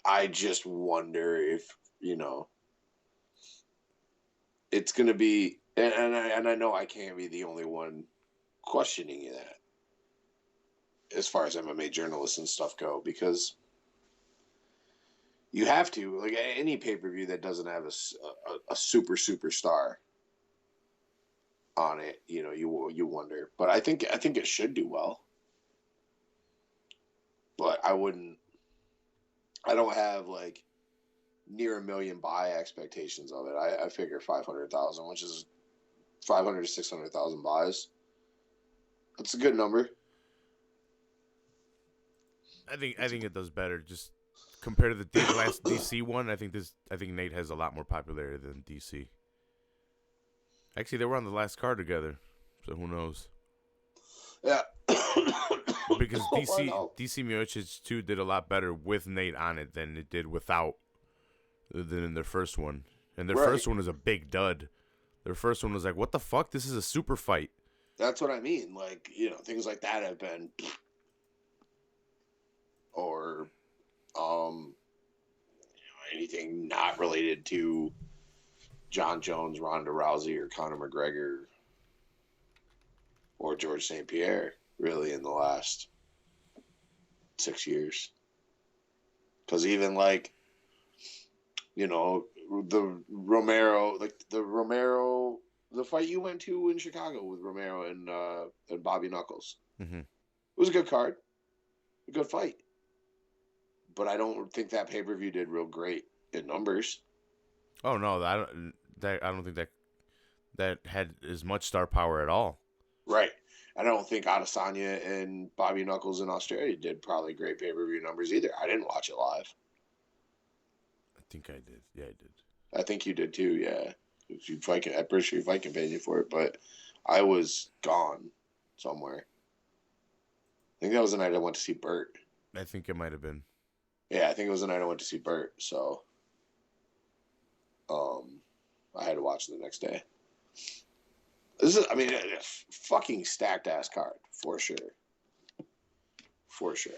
I just wonder if it's going to be, and I know I can't be the only one questioning that as far as MMA journalists and stuff go, because you have to, like any pay-per-view that doesn't have a superstar on it, you wonder. But I think it should do well. But I don't have like near 1 million buy expectations of it. I figure 500,000, which is 500 to 600,000 buys. That's a good number. I think it does better. Just compared to the last DC one, I think Nate has a lot more popularity than DC. Actually, they were on the last card together, so who knows? Yeah. Because DC Miocic too did a lot better with Nate on it than it did without. Than in their first one, and their first one was a big dud. Their first one was like, "What the fuck? This is a super fight." That's what I mean. Like things like that have been, or anything not related to John Jones, Ronda Rousey, or Conor McGregor, or George St. Pierre, really, in the last 6 years. Because even like, the fight you went to in Chicago with Romero and Bobby Knuckles. Mm-hmm. It was a good card, a good fight. But I don't think that pay-per-view did real great in numbers. Oh no, I don't think that had as much star power at all. Right. I don't think Adesanya and Bobby Knuckles in Australia did probably great pay-per-view numbers either. I didn't watch it live. I think I did. Yeah, I did. I think you did too, yeah. I'm pretty sure if I can pay you for it, but I was gone somewhere. I think that was the night I went to see Bert. I think it might have been. Yeah, I think it was the night I went to see Bert, so I had to watch it the next day. This is, a fucking stacked ass card for sure,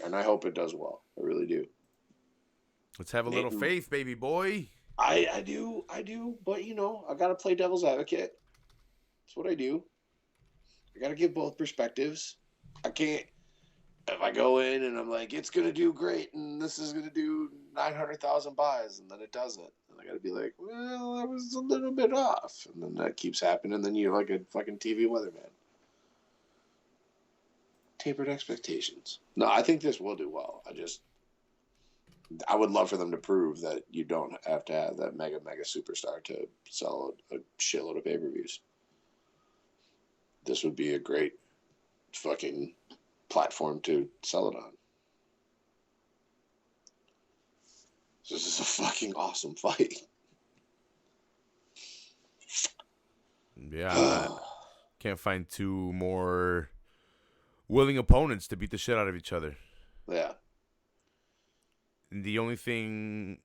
and I hope it does well. I really do. Let's have a little faith, baby boy. I do, but I gotta play devil's advocate. That's what I do. I gotta give both perspectives. I can't. If I go in and I'm like, it's gonna do great, and this is gonna do 900,000 buys, and then it doesn't, and I gotta be like, well, I was a little bit off, and then that keeps happening, and then you're like a fucking TV weatherman. Tapered expectations. No, I think this will do well. I would love for them to prove that you don't have to have that mega superstar to sell a shitload of pay-per-views. This would be a great fucking platform to sell it on. This is a fucking awesome fight. Yeah, can't find two more willing opponents to beat the shit out of each other. Yeah. The only thing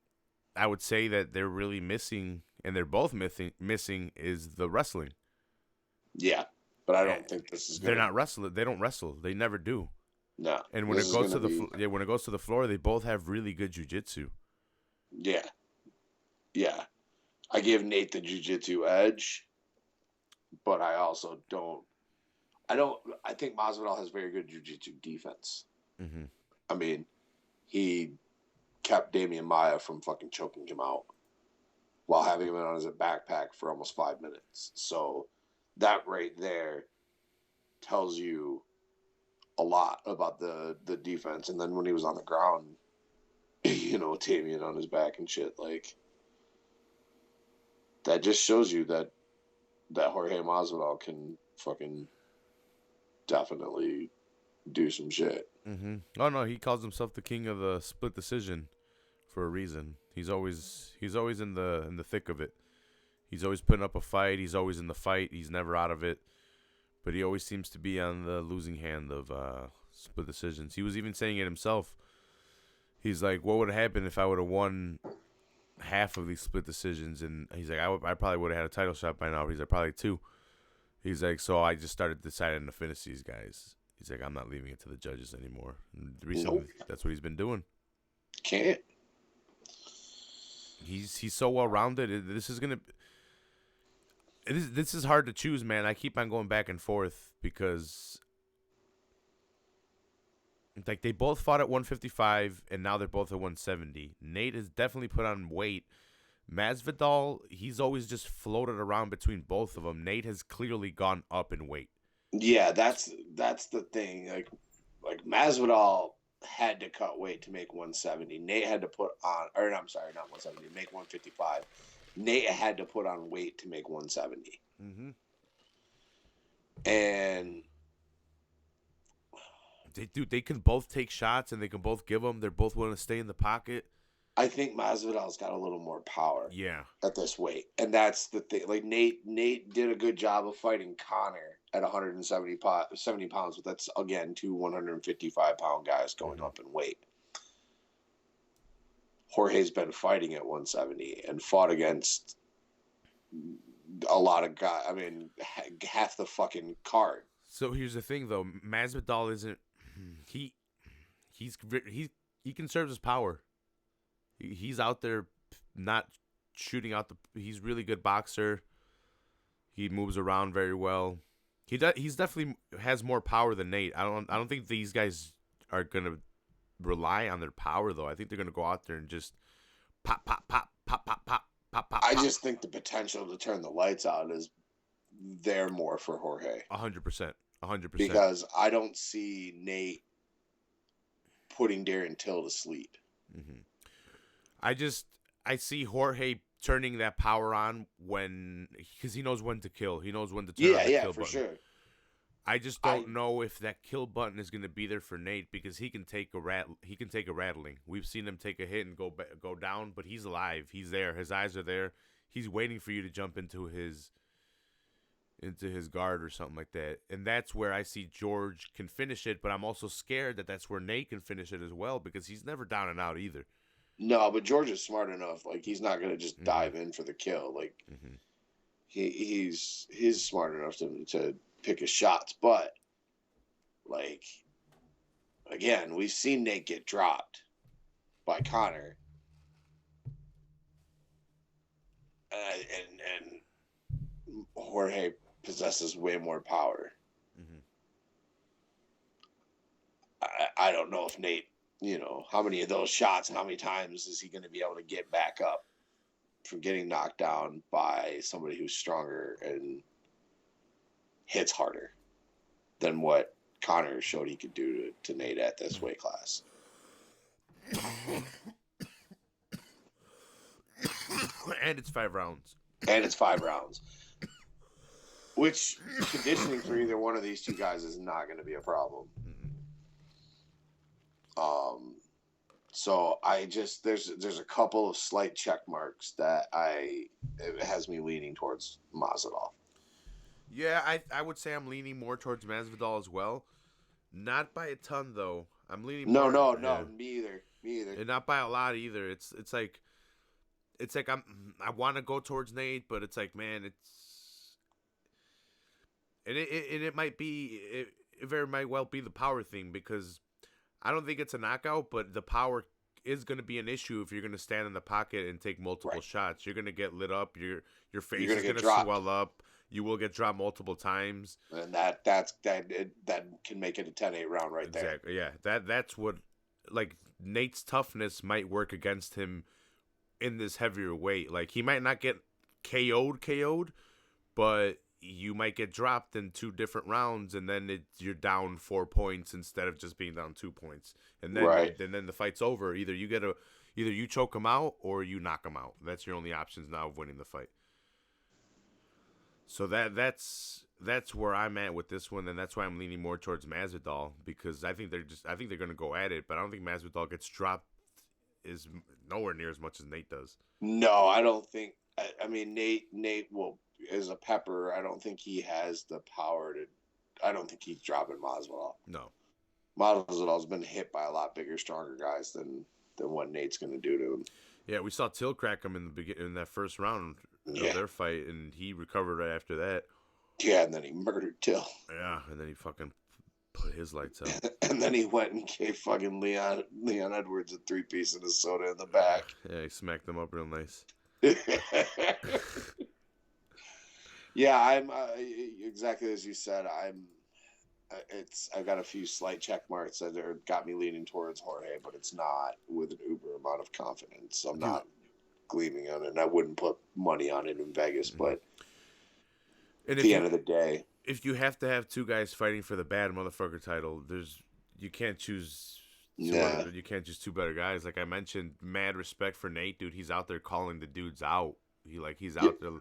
I would say that they're really missing, and they're both missing, is the wrestling. Yeah. But I don't think this is. They're not wrestling. They don't wrestle. They never do. No. And when it goes to when it goes to the floor, they both have really good jiu-jitsu. Yeah. Yeah. I give Nate the jiu-jitsu edge, but I also don't. I think Masvidal has very good jiu-jitsu defense. Mm-hmm. I mean, he kept Damian Maia from fucking choking him out while having him on his backpack for almost 5 minutes. So that right there tells you a lot about the defense. And then when he was on the ground, Damian on his back and shit, like, that just shows you that Jorge Masvidal can fucking definitely do some shit. Mm-hmm. Oh no, he calls himself the king of the split decision for a reason. He's always in the thick of it. He's always putting up a fight. He's always in the fight. He's never out of it. But he always seems to be on the losing hand of split decisions. He was even saying it himself. He's like, what would have happened if I would have won half of these split decisions? And he's like, I probably would have had a title shot by now. He's like, probably 2. He's like, so I just started deciding to finish these guys. He's like, I'm not leaving it to the judges anymore. And recently, That's what he's been doing. Can't. He's so well rounded. This is hard to choose, man. I keep on going back and forth because, like, they both fought at 155 and now they're both at 170. Nate has definitely put on weight. Masvidal, he's always just floated around between both of them. Nate has clearly gone up in weight. Yeah, that's the thing. Like Masvidal had to cut weight to make 170. Nate had to put on, or I'm sorry, not 170, make 155. Nate had to put on weight to make 170. Mm-hmm. And they can both take shots and they can both give them. They're both willing to stay in the pocket. I think Masvidal's got a little more power. Yeah. At this weight, and that's the thing. Like Nate did a good job of fighting Conor at 170 pounds, but that's again 2 155-pound guys going up in weight. Jorge's been fighting at 170 and fought against a lot of guys. I mean, half the fucking card. So here's the thing, though. Masvidal isn't. He conserves his power. He's out there not shooting out he's really good boxer. He moves around very well. He's definitely has more power than Nate. I don't think these guys are gonna rely on their power though. I think they're gonna go out there and just pop, pop, pop, pop, pop, pop. I just think the potential to turn the lights out is there more for Jorge. 100%. 100%. Because I don't see Nate putting Darren Till to sleep. Mm-hmm. I see Jorge turning that power on because he knows when to kill. He knows when to turn on the kill button. Yeah, for sure. I just don't know if that kill button is going to be there for Nate because he can take a rattling. We've seen him take a hit and go down, but he's alive. He's there. His eyes are there. He's waiting for you to jump into his guard or something like that. And that's where I see George can finish it, but I'm also scared that that's where Nate can finish it as well because he's never down and out either. No, but George is smart enough. Like, he's not going to just dive in for the kill. Like, he's smart enough to pick his shots. But, like, again, we've seen Nate get dropped by Conor. And Jorge possesses way more power. I don't know if Nate, how many of those shots, how many times is he going to be able to get back up from getting knocked down by somebody who's stronger and hits harder than what Conor showed he could do to Nate at this weight class. And it's 5 rounds. Which conditioning for either one of these two guys is not going to be a problem. So there's a couple of slight check marks that it has me leaning towards Masvidal. Yeah, I would say I'm leaning more towards Masvidal as well. Not by a ton though. I'm leaning more. No, me either. And not by a lot either. It's like I want to go towards Nate, but it's like, man, it might be it very might well be the power thing because I don't think it's a knockout, but the power is going to be an issue if you're going to stand in the pocket and take multiple shots. You're going to get lit up. Your face is going to swell up. You will get dropped multiple times, and that can make it a 10-8 round right there. Exactly. Yeah, that's what like Nate's toughness might work against him in this heavier weight. Like he might not get KO'd, but you might get dropped in 2 different rounds, and then you're down 4 points instead of just being down 2 points, and then the fight's over. Either you choke him out or you knock him out. That's your only options now of winning the fight. So that's where I'm at with this one, and that's why I'm leaning more towards Masvidal because I think they're going to go at it, but I don't think Masvidal gets dropped is nowhere near as much as Nate does. No, I don't think. I mean, Nate will. As a pepper, I don't think he has the power to. I don't think he's dropping Masvidal. No, Masvidal's been hit by a lot bigger, stronger guys than what Nate's going to do to him. Yeah, we saw Till crack him in that first round of their fight, and he recovered right after that. Yeah, and then he murdered Till. Yeah, and then he fucking put his lights out. And then he went and gave fucking Leon Edwards a 3-piece and a soda in the back. Yeah, he smacked him up real nice. Yeah, I'm exactly as you said. I've got a few slight check marks that got me leaning towards Jorge, but it's not with an uber amount of confidence. I'm not gleaming on it, and I wouldn't put money on it in Vegas. But at the end of the day, if you have to have 2 guys fighting for the bad motherfucker title, you can't choose. You can't choose 2 better guys. Like I mentioned, mad respect for Nate, dude. He's out there calling the dudes out. He's out there.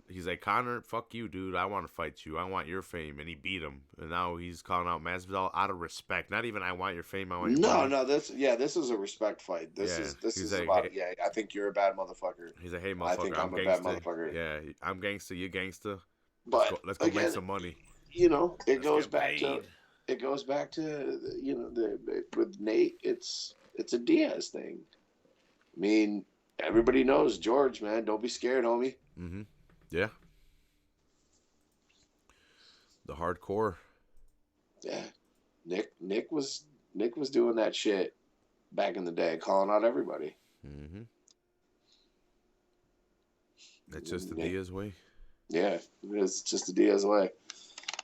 He's like, Conor, fuck you, dude. I want to fight you. I want your fame. And he beat him. And now he's calling out Masvidal out of respect. Not even I want your fame. I want your money. No. This is a respect fight. This is like, about, hey, I think you're a bad motherfucker. He's like, hey, motherfucker, I think I'm a bad motherfucker. Yeah, I'm gangster. You gangster. But let's go make some money. It goes back to with Nate, it's a Diaz thing. I mean, everybody knows George, man. Don't be scared, homie. Mm-hmm. Yeah. The hardcore. Yeah. Nick was doing that shit back in the day, calling out everybody. Mm-hmm. That's just the Diaz way. Yeah, it's just the Diaz way.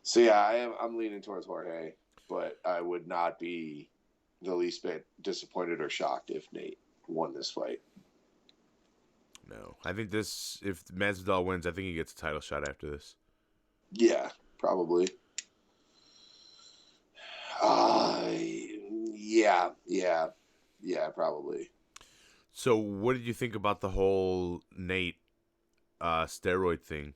So yeah, I'm leaning towards Jorge, but I would not be the least bit disappointed or shocked if Nate won this fight. No. I think if Masvidal wins, I think he gets a title shot after this. Yeah, probably. Yeah, probably. So, what did you think about the whole Nate steroid thing?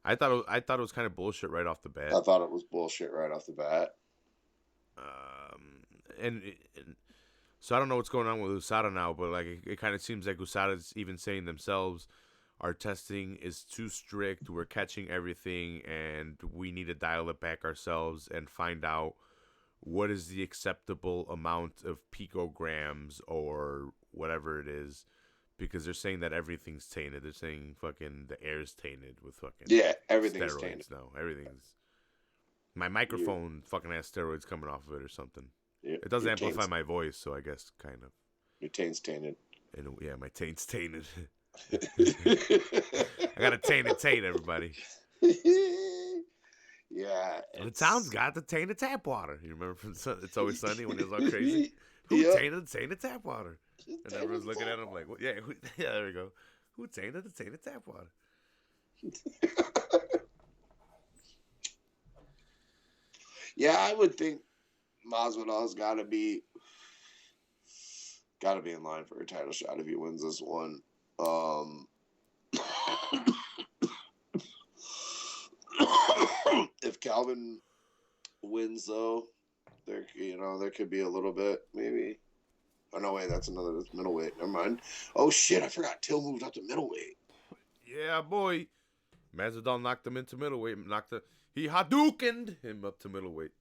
I thought it was kind of bullshit right off the bat. I thought it was bullshit right off the bat. And so I don't know what's going on with USADA now, but like it kind of seems like USADA's even saying themselves, our testing is too strict. We're catching everything, and we need to dial it back ourselves and find out what is the acceptable amount of picograms or whatever it is, because they're saying that everything's tainted. They're saying fucking the air's tainted with fucking everything's steroids tainted. now. Everything's my microphone fucking has steroids coming off of it or something. It does amplify my voice, so I guess kind of. Your taint's tainted. And yeah, my taint's tainted. I got a tainted taint, everybody. Yeah. The town's got the tainted tap water. You remember from It's Always Sunny when it was all crazy? Who tainted the tainted tap water? And everyone's looking at him like, well, yeah, there we go. Who tainted the tainted tap water? Yeah, I would think Masvidal's got to be in line for a title shot if he wins this one. If Calvin wins, though, there could be a little bit maybe. Oh no, wait, that's middleweight. Never mind. Oh shit, I forgot Till moved up to middleweight. Yeah, boy. Masvidal knocked him into middleweight. He Hadoukened him up to middleweight.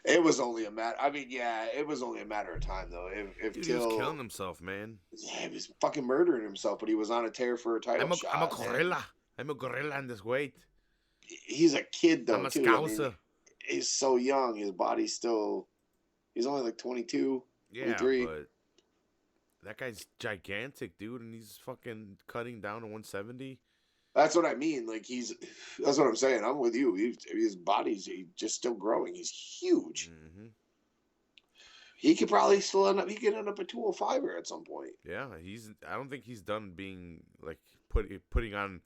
It was only a matter. I mean, yeah, it was only a matter of time though. If Dude, Till he was killing himself, man. Yeah, he was fucking murdering himself, but he was on a tear for a title shot. I'm a gorilla. Man. I'm a gorilla in this weight. He's a kid though. I'm a scouser. I mean, he's so young. His body's still. He's only like 22, 23. But that guy's gigantic, dude, and he's fucking cutting down to 170. That's what I mean. Like that's what I'm saying. I'm with you. His body's just still growing. He's huge. Mm-hmm. He could probably still end up. He could end up a 205er at some point. Yeah, I don't think he's done being like putting on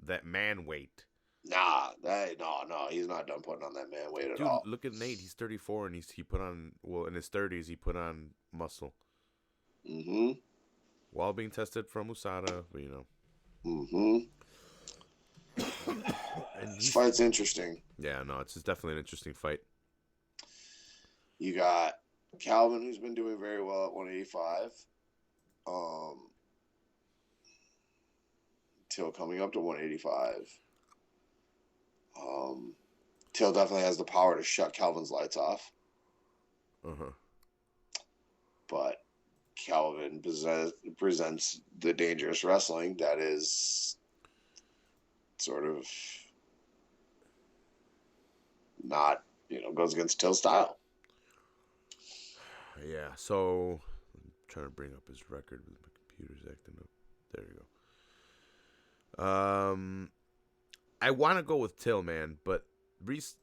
that man weight. Nah, no, he's not done putting on that man weight at all. Look at Nate. He's 34 and he put on in his 30s he put on muscle. Mm-hmm. While being tested from USADA, you know. Mm-hmm. This fight's interesting. Yeah, no, it's definitely an interesting fight. You got Calvin, who's been doing very well at 185. Till coming up to 185. Till definitely has the power to shut Calvin's lights off. Uh-huh. But Calvin presents the dangerous wrestling that is sort of not, goes against Till's style. Yeah, so I'm trying to bring up his record, but my computer's acting up. There you go. I want to go with Till, man, but Reese,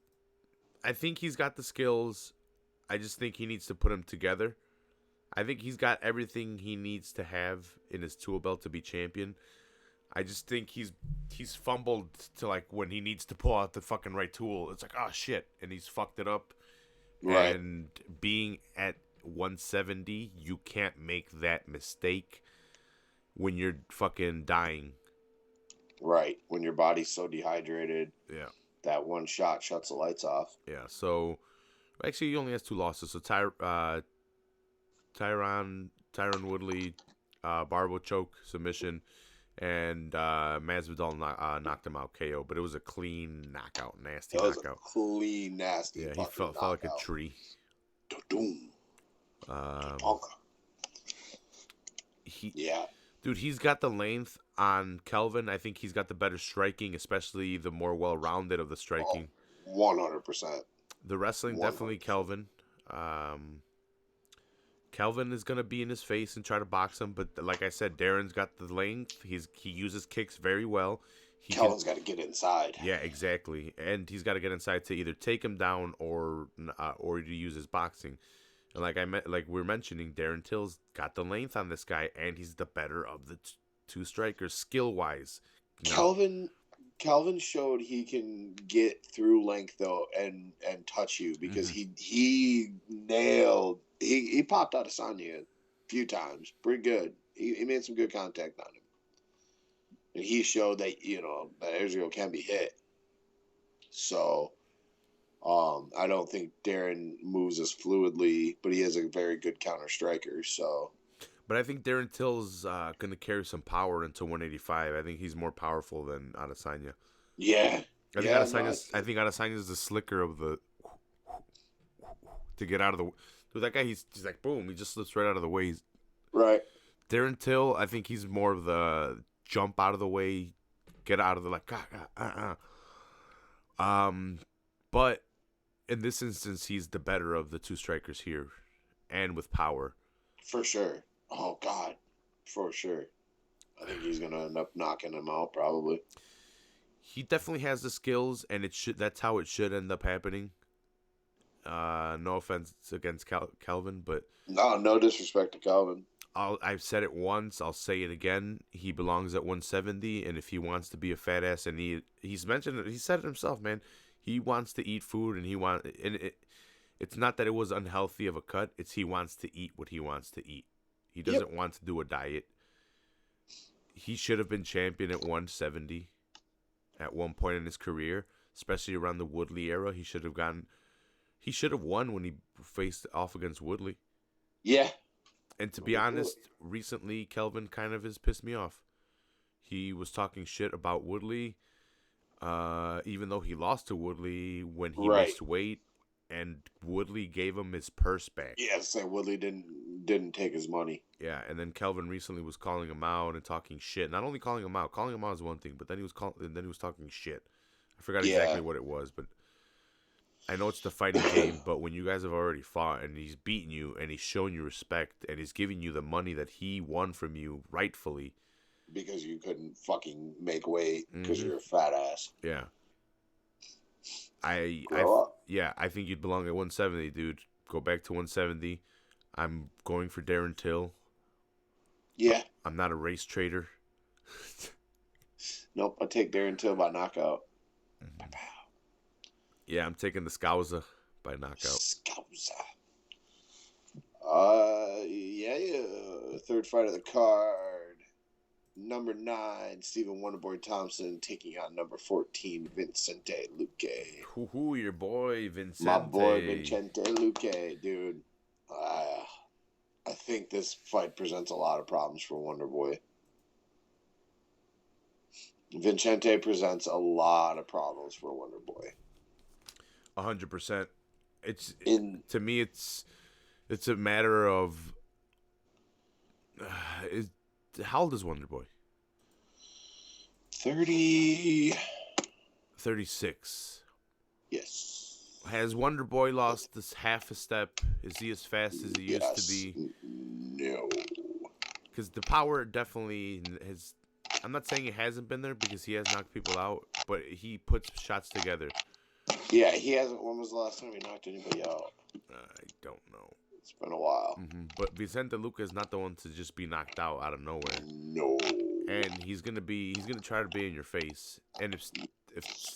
I think he's got the skills. I just think he needs to put them together. I think he's got everything he needs to have in his tool belt to be champion. I just think he's fumbled to like when he needs to pull out the fucking right tool. It's like, oh shit, and he's fucked it up. Right. And being at 170, you can't make that mistake when you're fucking dying. Right. When your body's so dehydrated. Yeah. That one shot shuts the lights off. Yeah. So actually, he only has 2 losses. So Tyron Woodley, Barbo choke submission, and Masvidal knocked him out KO. But it was a clean knockout, nasty knockout. Clean, nasty. Yeah, he felt like a tree. Yeah. Dude, he's got the length on Kelvin. I think he's got the better striking, especially the more well-rounded of the striking. 100%. The wrestling, 100%. Definitely Kelvin. Kelvin is going to be in his face and try to box him, but like I said, Darren's got the length. He uses kicks very well. Kelvin's got to get inside. Yeah, exactly. And he's got to get inside to either take him down or to use his boxing. And like we were mentioning, Darren Till's got the length on this guy, and he's the better of the two strikers skill wise. Calvin showed he can get through length though and touch you because he popped out of Adesanya a few times, pretty good. He made some good contact on him, and he showed that that Israel can be hit. So, I don't think Darren moves as fluidly, but he is a very good counter striker. So. But I think Darren Till's going to carry some power into 185. I think he's more powerful than Adesanya. Yeah. I think Adesanya is the slicker of the to get out of the. Dude, that guy, he's like boom, he just slips right out of the way. Right. Darren Till, I think he's more of the jump out of the way, get out of the But in this instance, he's the better of the two strikers here, and with power. For sure. Oh, God. For sure. I think he's going to end up knocking him out, probably. He definitely has the skills, and that's how it should end up happening. No offense against Calvin, but... No disrespect to Calvin. I've said it once, I'll say it again. He belongs at 170, and if he wants to be a fat ass, and he's mentioned it, he said it himself, man. He wants to eat food, and it's not that it was unhealthy of a cut, it's he wants to eat what he wants to eat. He doesn't want to do a diet. He should have been champion at 170 at one point in his career, especially around the Woodley era. He should have won when he faced off against Woodley. Yeah. And to be honest, recently Kelvin kind of has pissed me off. He was talking shit about Woodley, even though he lost to Woodley when he missed weight, and Woodley gave him his purse back. Yeah, so Woodley didn't take his money. Yeah, and then Kelvin recently was calling him out and talking shit. Not only calling him out is one thing, but then he was talking shit. I forgot exactly what it was, but I know it's the fighting game. But when you guys have already fought and he's beaten you and he's shown you respect and he's giving you the money that he won from you rightfully, because you couldn't make weight because you're a fat ass. Yeah. I think you'd belong at 170, dude. Go back to 170. I'm going for Darren Till. Yeah. I'm not a race trader. Nope, I take Darren Till by knockout. Yeah, I'm taking the Scouser by knockout. Scouser. Third fight of the card. Number 9, Stephen Wonderboy Thompson taking on number 14, Vicente Luque. Hoo-hoo, your boy, Vicente. My boy, Vicente Luque, dude. I think this fight presents a lot of problems for Wonderboy. Vicente presents a lot of problems for Wonderboy. 100%. To me, it's a matter of... how old is Wonderboy? 36. Yes. Has Wonderboy lost this half a step? Is he as fast as he used to be? No. Because the power definitely has... I'm not saying it hasn't been there because he has knocked people out, but he puts shots together. Yeah, he hasn't. When was the last time he knocked anybody out? I don't know. It's been a while. But Vicente Luque is not the one to just be knocked out of nowhere. No. And he's gonna try to be in your face. And if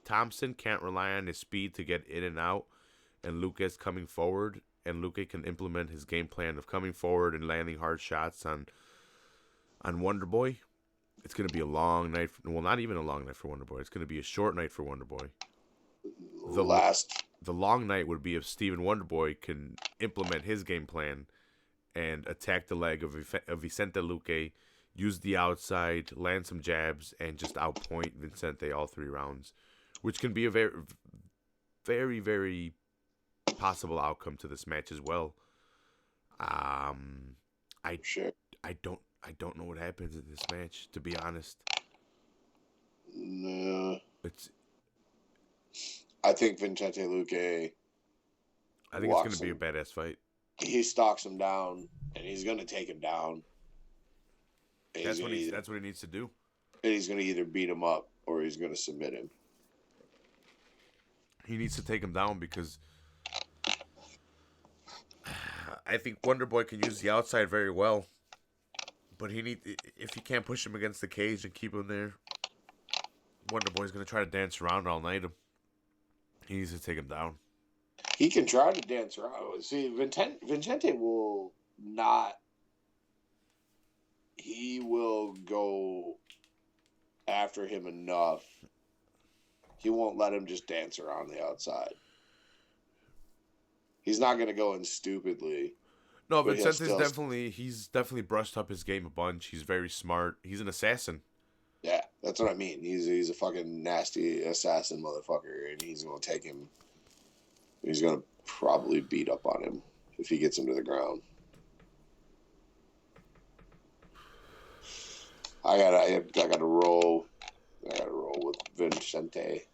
Thompson can't rely on his speed to get in and out, and Luque is coming forward, and Luque can implement his game plan of coming forward and landing hard shots on Wonderboy, it's gonna be a long night. Well, not even a long night for Wonderboy. It's gonna be a short night for Wonderboy. The long night would be if Stephen Wonderboy can implement his game plan and attack the leg of Vicente Luque, use the outside, land some jabs, and just outpoint Vicente all 3 rounds, which can be a very, very, very possible outcome to this match as well. I don't know what happens in this match, to be honest. No. I think Vicente Luque... I think it's going to be a badass fight. He stalks him down, and he's going to take him down. That's what he needs to do. And he's going to either beat him up, or he's going to submit him. He needs to take him down because... I think Wonderboy can use the outside very well. But if you can't push him against the cage and keep him there, Wonder Boy's gonna try to dance around all night. He needs to take him down. He can try to dance around. See, Vincente will not. He will go after him enough. He won't let him just dance around the outside. He's not going to go in stupidly. No, Vincente's he's definitely brushed up his game a bunch. He's very smart. He's an assassin. Yeah, that's what I mean. He's a fucking nasty assassin motherfucker, and he's going to take him. He's going to probably beat up on him if he gets him to the ground. I gotta roll. I gotta roll with Vincente,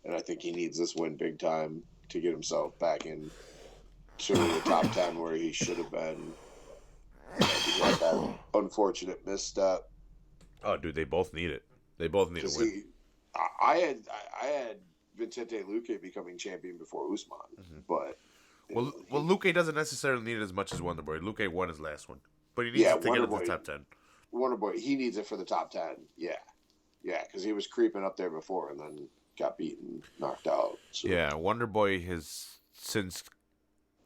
and I think he needs this win big time to get himself back in to the top 10 where he should have been. He had that unfortunate misstep. Oh, dude, they both need it. They both need a win. I had Vincente Luque becoming champion before Usman, but well, Luque doesn't necessarily need it as much as Wonderboy. Luque won his last one, but he needs to get into the top 10. Wonderboy, he needs it for the top 10. Yeah, because he was creeping up there before and then got beaten, knocked out. So. Yeah, Wonderboy has, since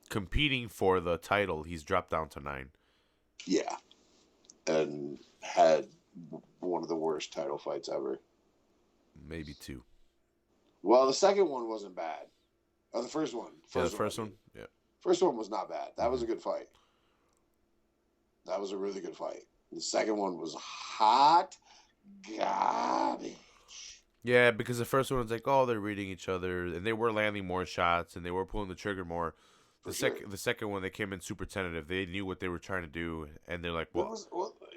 competing for the title, he's dropped down to 9. Yeah, and had one of the worst title fights ever. Maybe 2. Well, the second one wasn't bad. Oh, the first one. The first one? Yeah. First one was not bad. That was a good fight. That was a really good fight. The second one was hot garbage. Yeah, because the first one was like, oh, they're reading each other, and they were landing more shots, and they were pulling the trigger more. The second one, they came in super tentative. They knew what they were trying to do, and they're like, well,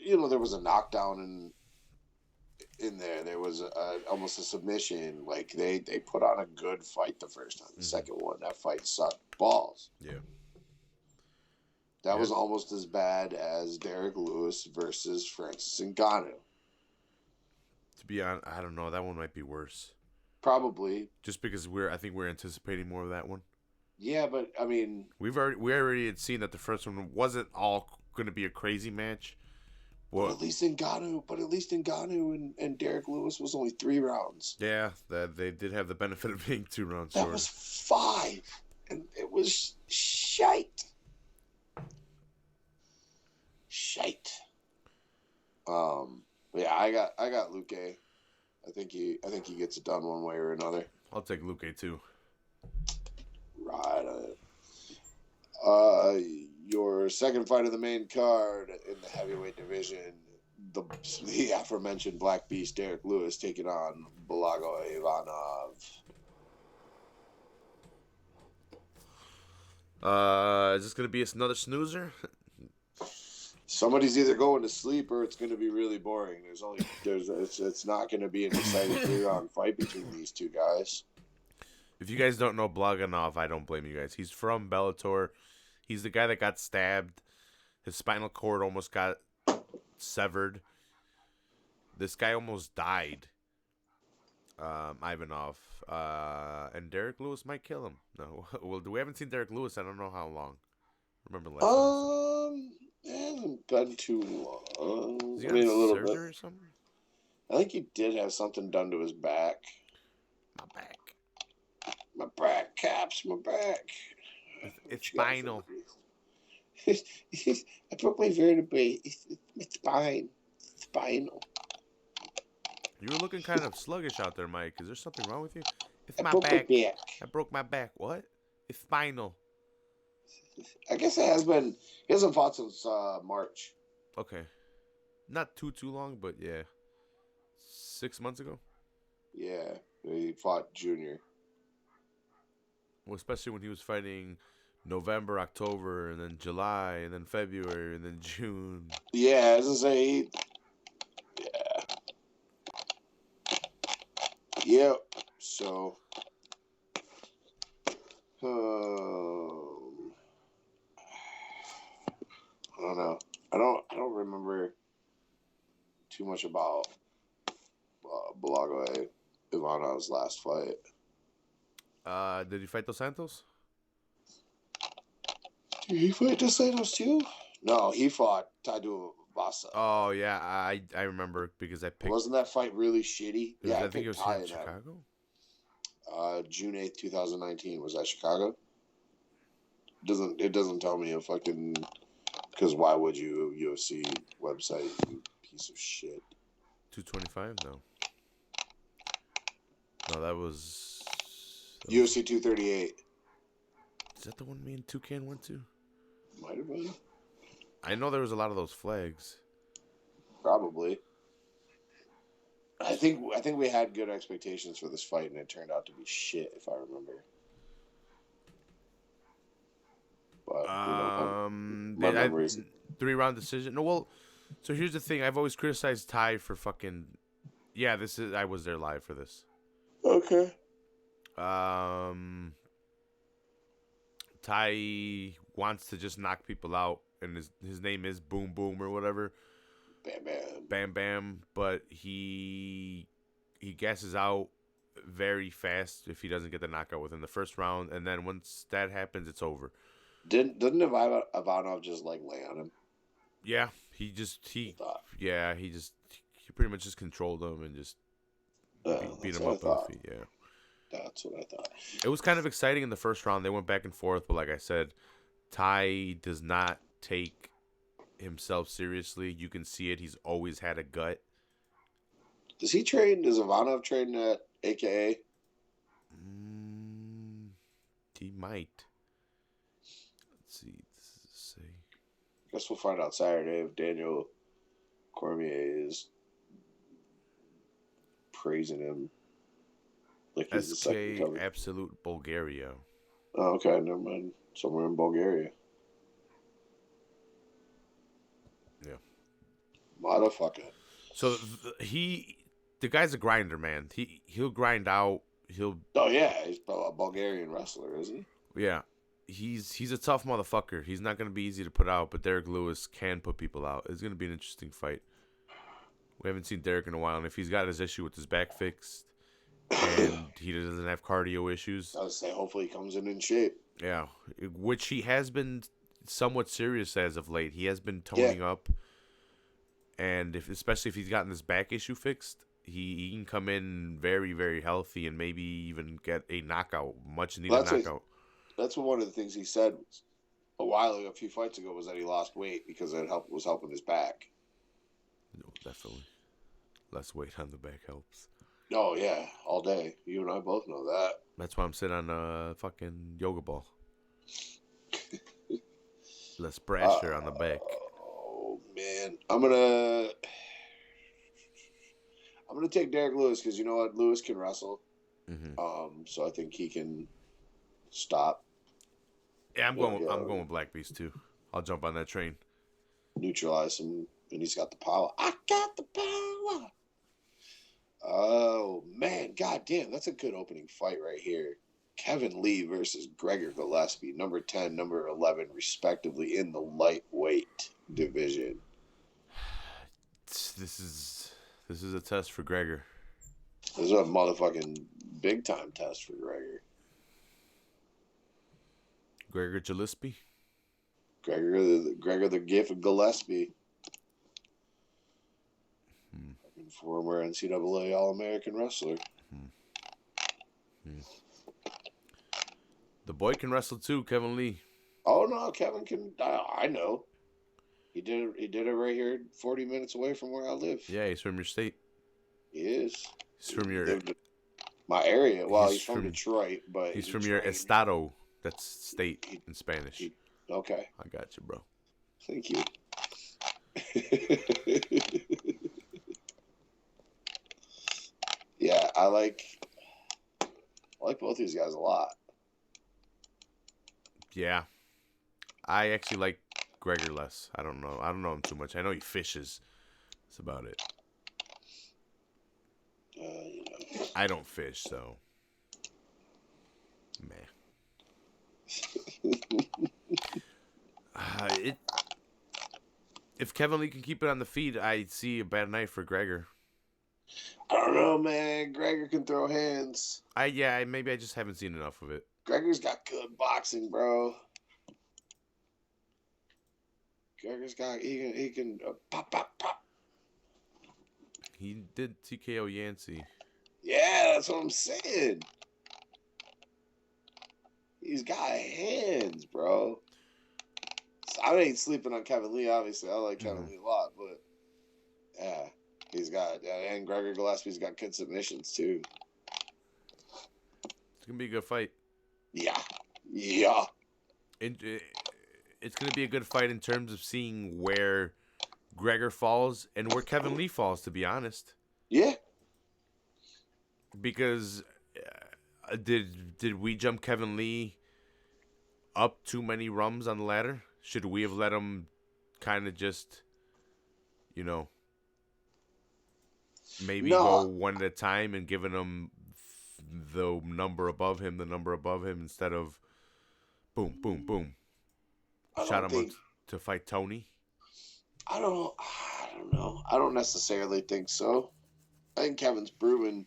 there was a knockdown in there. There was almost a submission. Like they put on a good fight the first time. The second one, that fight sucked balls. Yeah. That was almost as bad as Derek Lewis versus Francis Ngannou. To be honest, I don't know. That one might be worse. Probably. Just because I think we're anticipating more of that one. Yeah, but I mean, we already had seen that the first one wasn't all going to be a crazy match. Well, at least Ngannou and Derek Lewis was only 3 rounds. Yeah, they did have the benefit of being 2 rounds. That was 5, and it was shite. Yeah, I got Luque. I think he gets it done one way or another. I'll take Luque too. Right. Your second fight of the main card in the heavyweight division, the aforementioned Black Beast Derek Lewis taking on Blago Ivanov. Is this gonna be another snoozer? Somebody's either going to sleep or it's going to be really boring. It's not going to be an exciting 3-round fight between these two guys. If you guys don't know Blaganov, I don't blame you guys. He's from Bellator. He's the guy that got stabbed. His spinal cord almost got severed. This guy almost died. Ivanov. And Derek Lewis might kill him. No, well, we haven't seen Derek Lewis. I don't know how long. Remember last time? It hasn't been too long. Is he on a little bit. Or something? I think he did have something done to his back. My back, Caps, my back. It's spinal. I broke my vertebrae. It's my spine. Spinal. You were looking kind of sluggish out there, Mike. Is there something wrong with you? It's my back. I broke my back. What? It's spinal. I guess it has been. He hasn't fought since March. Okay, not too long, but yeah, 6 months ago. Yeah, he fought Junior. Well, especially when he was fighting November, October, and then July, and then February, and then June. Yeah, as I say, Yep. So. I don't know. I don't remember too much about Blago Ivanov's last fight. Did he fight Dos Santos? Did he fight Dos Santos too? No, he fought Taidu Vasa. Oh yeah, I remember because I picked. Wasn't that fight really shitty? Yeah, I think it was here in Chicago. June 8th, 2019. Was that Chicago? It doesn't tell me a fucking. Because why would you UFC website, you piece of shit? 225 though. No, that was UFC 238. Is that the one me and Toucan went to? Might have been. I know there was a lot of those flags. Probably. I think we had good expectations for this fight, and it turned out to be shit, if I remember. But my memories. 3-round decision. No, well, so here's the thing. I've always criticized Ty for fucking. Yeah, I was there live for this. Okay. Ty wants to just knock people out, and his name is Boom Boom or whatever. Bam Bam. Bam Bam, but he gasses out very fast if he doesn't get the knockout within the first round, and then once that happens, it's over. Didn't Ivanov just like lay on him? Yeah, he pretty much just controlled him and just beat him up with feet. Yeah. That's what I thought. It was kind of exciting in the first round. They went back and forth, but like I said, Ty does not take himself seriously. You can see it. He's always had a gut. Does Ivanov train at AKA? He might. Let's see. I guess we'll find out Saturday if Daniel Cormier is praising him. Like he's the second coming. Absolute Bulgaria. Oh, okay. Never mind. Somewhere in Bulgaria. Yeah. Motherfucker. So the guy's a grinder, man. He'll grind out. Oh yeah, he's a Bulgarian wrestler, isn't he? Yeah. He's a tough motherfucker. He's not going to be easy to put out, but Derek Lewis can put people out. It's going to be an interesting fight. We haven't seen Derek in a while, and if he's got his issue with his back fixed and he doesn't have cardio issues, I would say hopefully he comes in shape. Yeah, which he has been somewhat serious as of late. He has been toning up, and especially if he's gotten this back issue fixed, he can come in very, very healthy and maybe even get a knockout, much needed knockout. That's one of the things he said a few fights ago, was that he lost weight because it was helping his back. No, definitely. Less weight on the back helps. Oh, yeah, all day. You and I both know that. That's why I'm sitting on a fucking yoga ball. Less pressure on the back. Oh, man. I'm gonna take Derek Lewis because you know what? Lewis can wrestle. Mm-hmm. So I think he can stop. Yeah, I'm going with Black Beast too. I'll jump on that train. Neutralize him, and he's got the power. I got the power. Oh man, goddamn, that's a good opening fight right here. Kevin Lee versus Gregor Gillespie, number 10, number 11, respectively, in the lightweight division. This is a test for Gregor. This is a motherfucking big time test for Gregor. Gregor Gillespie? Gregor the Gift of Gillespie. Former NCAA All-American wrestler. The boy can wrestle too, Kevin Lee. Oh no, Kevin can. I know. He did it right here, 40 minutes away from where I live. Yeah, he's from your state. He is. He's from my area. Well, he's from Detroit, but he's from your estado. That's state in Spanish. Okay. I got you, bro. Thank you. Yeah, I like both these guys a lot. Yeah. I actually like Gregor less. I don't know him too much. I know he fishes. That's about it. I don't fish, so meh. If Kevin Lee can keep it on the feet, I'd see a bad night for Gregor. I don't know, man. Gregor can throw hands. Maybe I just haven't seen enough of it. Gregor's got good boxing, bro. Gregor's got he can pop pop pop. He did TKO Yancey. Yeah, that's what I'm saying. He's got hands, bro. I ain't sleeping on Kevin Lee, obviously. I like Kevin Lee a lot, but yeah, he's got, and Gregor Gillespie's got good submissions too. It's gonna be a good fight. Yeah. It's gonna be a good fight in terms of seeing where Gregor falls and where Kevin Lee falls. To be honest. Yeah. Because did we jump Kevin Lee up too many rungs on the ladder? Should we have let him kind of just, maybe go one at a time and given him the number above him instead of boom, boom, boom. Shot him up to fight Tony? I don't know. I don't necessarily think so. I think Kevin's proven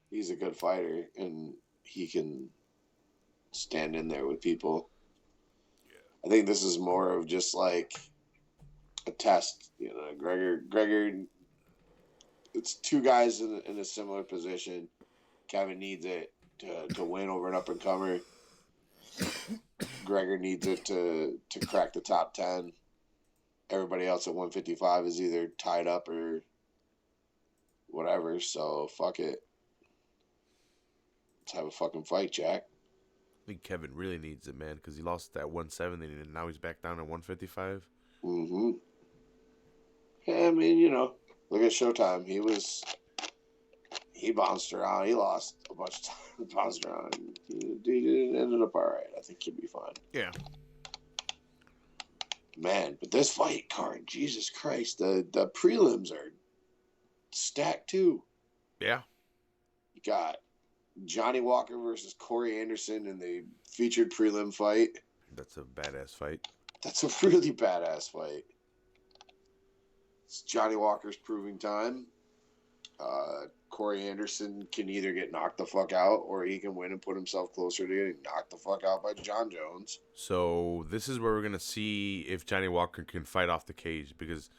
he's a good fighter and he can stand in there with people. I think this is more of just like a test. Gregor, it's two guys in a similar position. Kevin needs it to win over an up-and-comer. Gregor needs it to crack the top 10. Everybody else at 155 is either tied up or whatever, so fuck it. Let's have a fucking fight, Jack. I think Kevin really needs it, man, because he lost that 170 and now he's back down at 155. Mm-hmm. Yeah, I mean, look at Showtime. He bounced around. He lost a bunch of time. Bounced around. He ended up all right. I think he'll be fine. Yeah. Man, but this fight card, Jesus Christ, the prelims are stacked too. Yeah. You got Johnny Walker versus Corey Anderson in the featured prelim fight. That's a badass fight. That's a really badass fight. It's Johnny Walker's proving time. Corey Anderson can either get knocked the fuck out or he can win and put himself closer to getting knocked the fuck out by John Jones. So this is where we're going to see if Johnny Walker can fight off the cage, because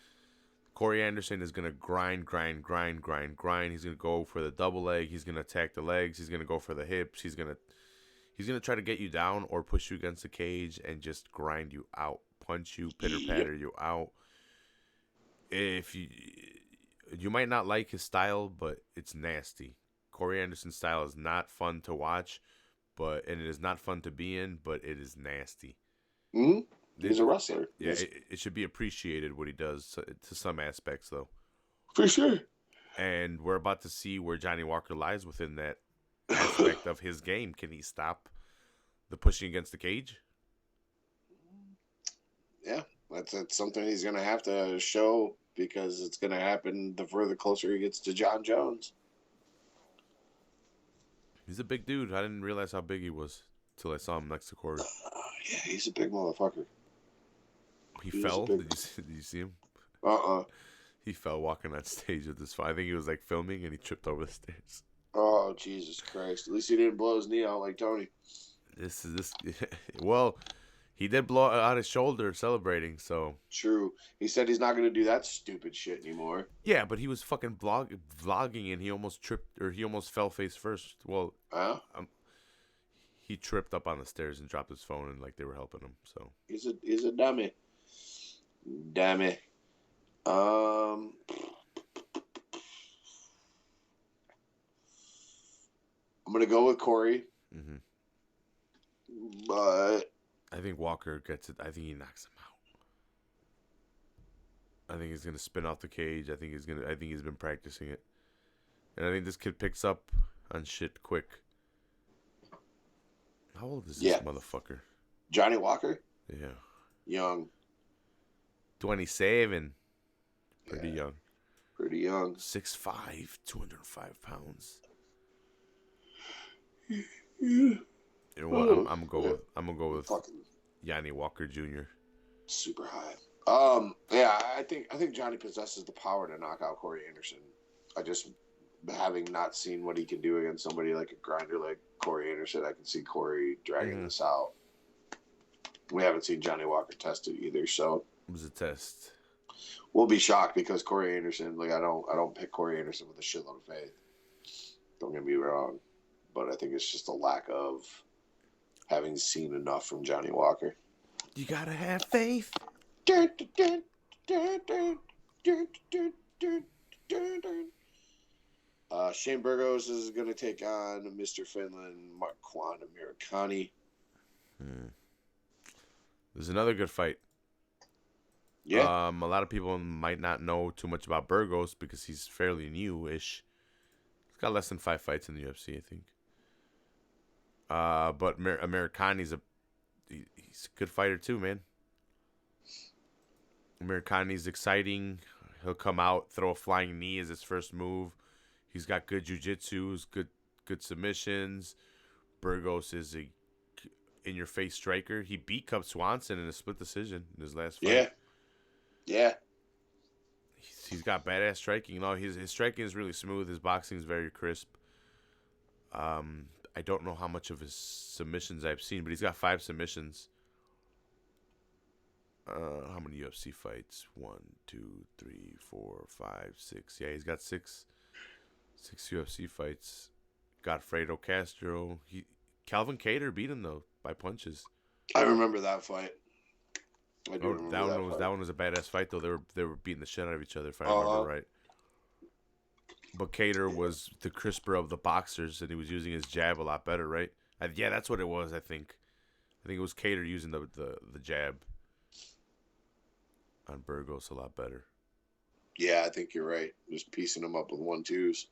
Corey Anderson is going to grind. He's going to go for the double leg. He's going to attack the legs. He's going to go for the hips. He's going to try to get you down or push you against the cage and just grind you out, punch you, pitter-patter you out. If you might not like his style, but it's nasty. Corey Anderson's style is not fun to watch, and it is not fun to be in, but it is nasty. Mm-hmm. He's a wrestler. Yeah, it should be appreciated what he does to some aspects, though. For sure. And we're about to see where Johnny Walker lies within that aspect of his game. Can he stop the pushing against the cage? Yeah, that's something he's going to have to show, because it's going to happen the further closer he gets to John Jones. He's a big dude. I didn't realize how big he was until I saw him next to Corey. Yeah, he's a big motherfucker. He fell? Did you see him? He fell walking on stage with this fight. I think he was filming and he tripped over the stairs. Oh, Jesus Christ. At least he didn't blow his knee out like Tony. Well, he did blow out his shoulder celebrating, so. True. He said he's not going to do that stupid shit anymore. Yeah, but he was fucking vlogging and he almost tripped, or he almost fell face first. Well, he tripped up on the stairs and dropped his phone, and they were helping him. So he's a dummy. Dummy. I'm gonna go with Corey. Mm-hmm. But I think Walker gets it. I think he knocks him out. I think he's gonna spin off the cage. I think he's been practicing it, and I think this kid picks up on shit quick. How old is this motherfucker? Johnny Walker? Yeah. Young. 27. Pretty young. Pretty young. 6'5", 205 pounds. Yeah. Well, I'm gonna go with Johnny Walker Jr. Super high. Yeah, I think Johnny possesses the power to knock out Corey Anderson. I just, having not seen what he can do against somebody like a grinder like Corey Anderson, I can see Corey dragging this out. We haven't seen Johnny Walker test it either, so It was a test. We'll be shocked because Corey Anderson, like I don't pick Corey Anderson with a shitload of faith. Don't get me wrong, but I think it's just a lack of having seen enough from Johnny Walker. You gotta have faith. Shane Burgos is going to take on Mr. Finland, Marquand Americani. There's another good fight. Yeah. A lot of people might not know too much about Burgos because he's fairly new-ish. He's got less than 5 fights in the UFC, I think. But Americani's he's a good fighter too, man. Americani's exciting. He'll come out, throw a flying knee as his first move. He's got good jiu-jitsu, good submissions. Burgos is a in-your-face striker. He beat Cub Swanson in a split decision in his last fight. Yeah. He's got badass striking. His striking is really smooth. His boxing is very crisp. I don't know how much of his submissions I've seen, but he's got 5 submissions. How many UFC fights? 1, 2, 3, 4, 5, 6. Yeah, he's got 6 UFC fights. Godfredo Castro. Calvin Kattar beat him though by punches. I remember that fight. That one was a badass fight though. They were beating the shit out of each other if I remember right. But Kattar was the crisper of the boxers, and he was using his jab a lot better, right? Yeah, that's what it was. I think it was Kattar using the jab on Burgos a lot better. Yeah, I think you're right. Just piecing them up with 1-2s.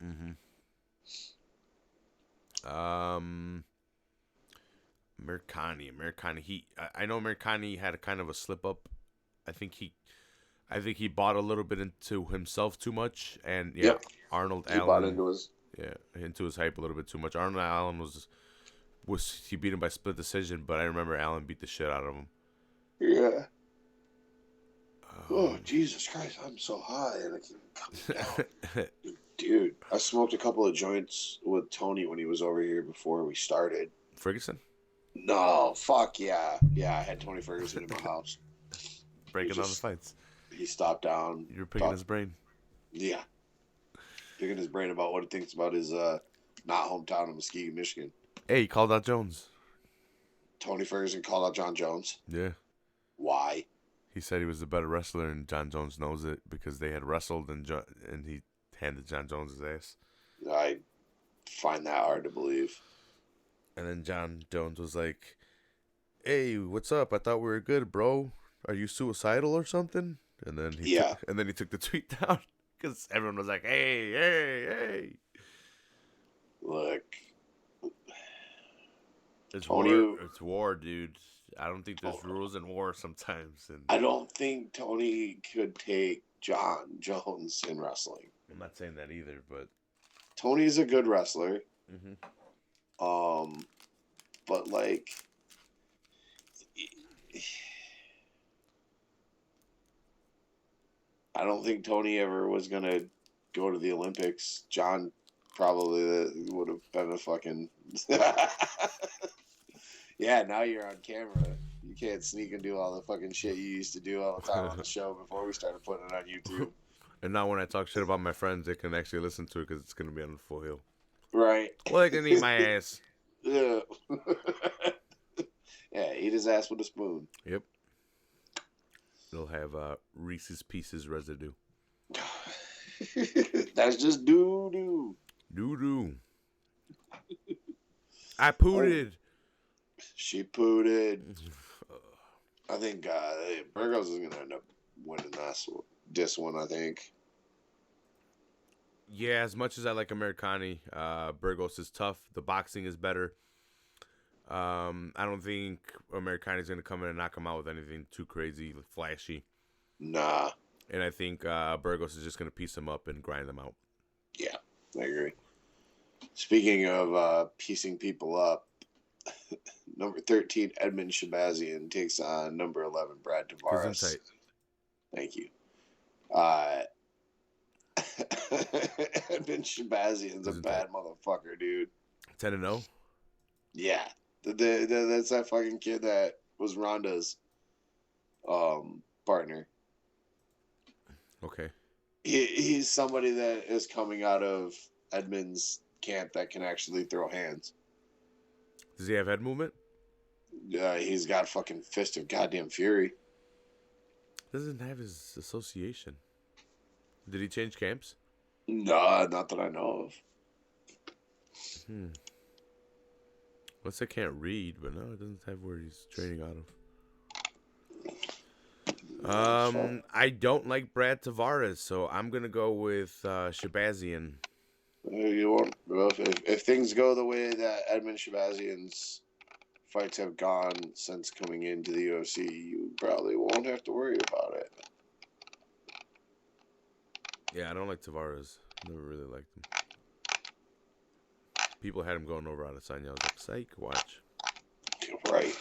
Mm-hmm. Americani. I know Americani had a kind of a slip up. I think he bought a little bit into himself too much, and Arnold Allen bought into his hype a little bit too much. Arnold Allen was he beat him by split decision, but I remember Allen beat the shit out of him. Yeah. Oh, Jesus Christ, I'm so high and I can't come down. Dude, I smoked a couple of joints with Tony when he was over here before we started. Ferguson? No, fuck yeah. Yeah, I had Tony Ferguson in my house. Breaking down the fights. He stopped down. You were picking his brain. Yeah. Picking his brain about what he thinks about his not hometown of Muskegon, Michigan. Hey, he called out Jones. Tony Ferguson called out John Jones? Yeah. Why? He said he was the better wrestler, and John Jones knows it because they had wrestled, and he handed John Jones his ass. I find that hard to believe. And then John Jones was like, "Hey, what's up? I thought we were good, bro. Are you suicidal or something?" And then he took the tweet down because everyone was like, "Hey." Look, it's war. It's war, dude. I don't think there's rules in war sometimes. And I don't think Tony could take John Jones in wrestling. I'm not saying that either, but Tony's a good wrestler. Mm-hmm. But like, I don't think Tony ever was gonna go to the Olympics. John probably would have been a fucking. Yeah, now you're on camera. You can't sneak and do all the fucking shit you used to do all the time on the show before we started putting it on YouTube. And now when I talk shit about my friends, they can actually listen to it because it's going to be on the full hill. Right. Well, they can eat my ass. Yeah. Yeah, eat his ass with a spoon. Yep. It'll have Reese's Pieces residue. That's just doo-doo. Doo-doo. I pooted. She pooted. I think Burgos is going to end up winning this one, I think. Yeah, as much as I like Americani, Burgos is tough. The boxing is better. I don't think Americani is going to come in and knock him out with anything too crazy, flashy. Nah. And I think Burgos is just going to piece him up and grind them out. Yeah, I agree. Speaking of piecing people up, number 13, Edmund Shabazian takes on number 11, Brad Tavares. Thank you. Edmund Shabazian's a bad motherfucker, dude. 10-0? Yeah. That's that fucking kid that was Ronda's partner. Okay. He's somebody that is coming out of Edmund's camp that can actually throw hands. Does he have head movement? He's got fucking fist of goddamn fury. Doesn't have his association. Did he change camps? No, not that I know of. Unless I can't read, but no, it doesn't have where he's training out of. I don't like Brad Tavares, so I'm gonna go with Shabazian. You won't. Well, if things go the way that Edmund Shabazian's fights have gone since coming into the UFC, you probably won't have to worry about it. Yeah, I don't like Tavares. Never really liked him. People had him going over on Adesanya. I was like, psych, watch. Right.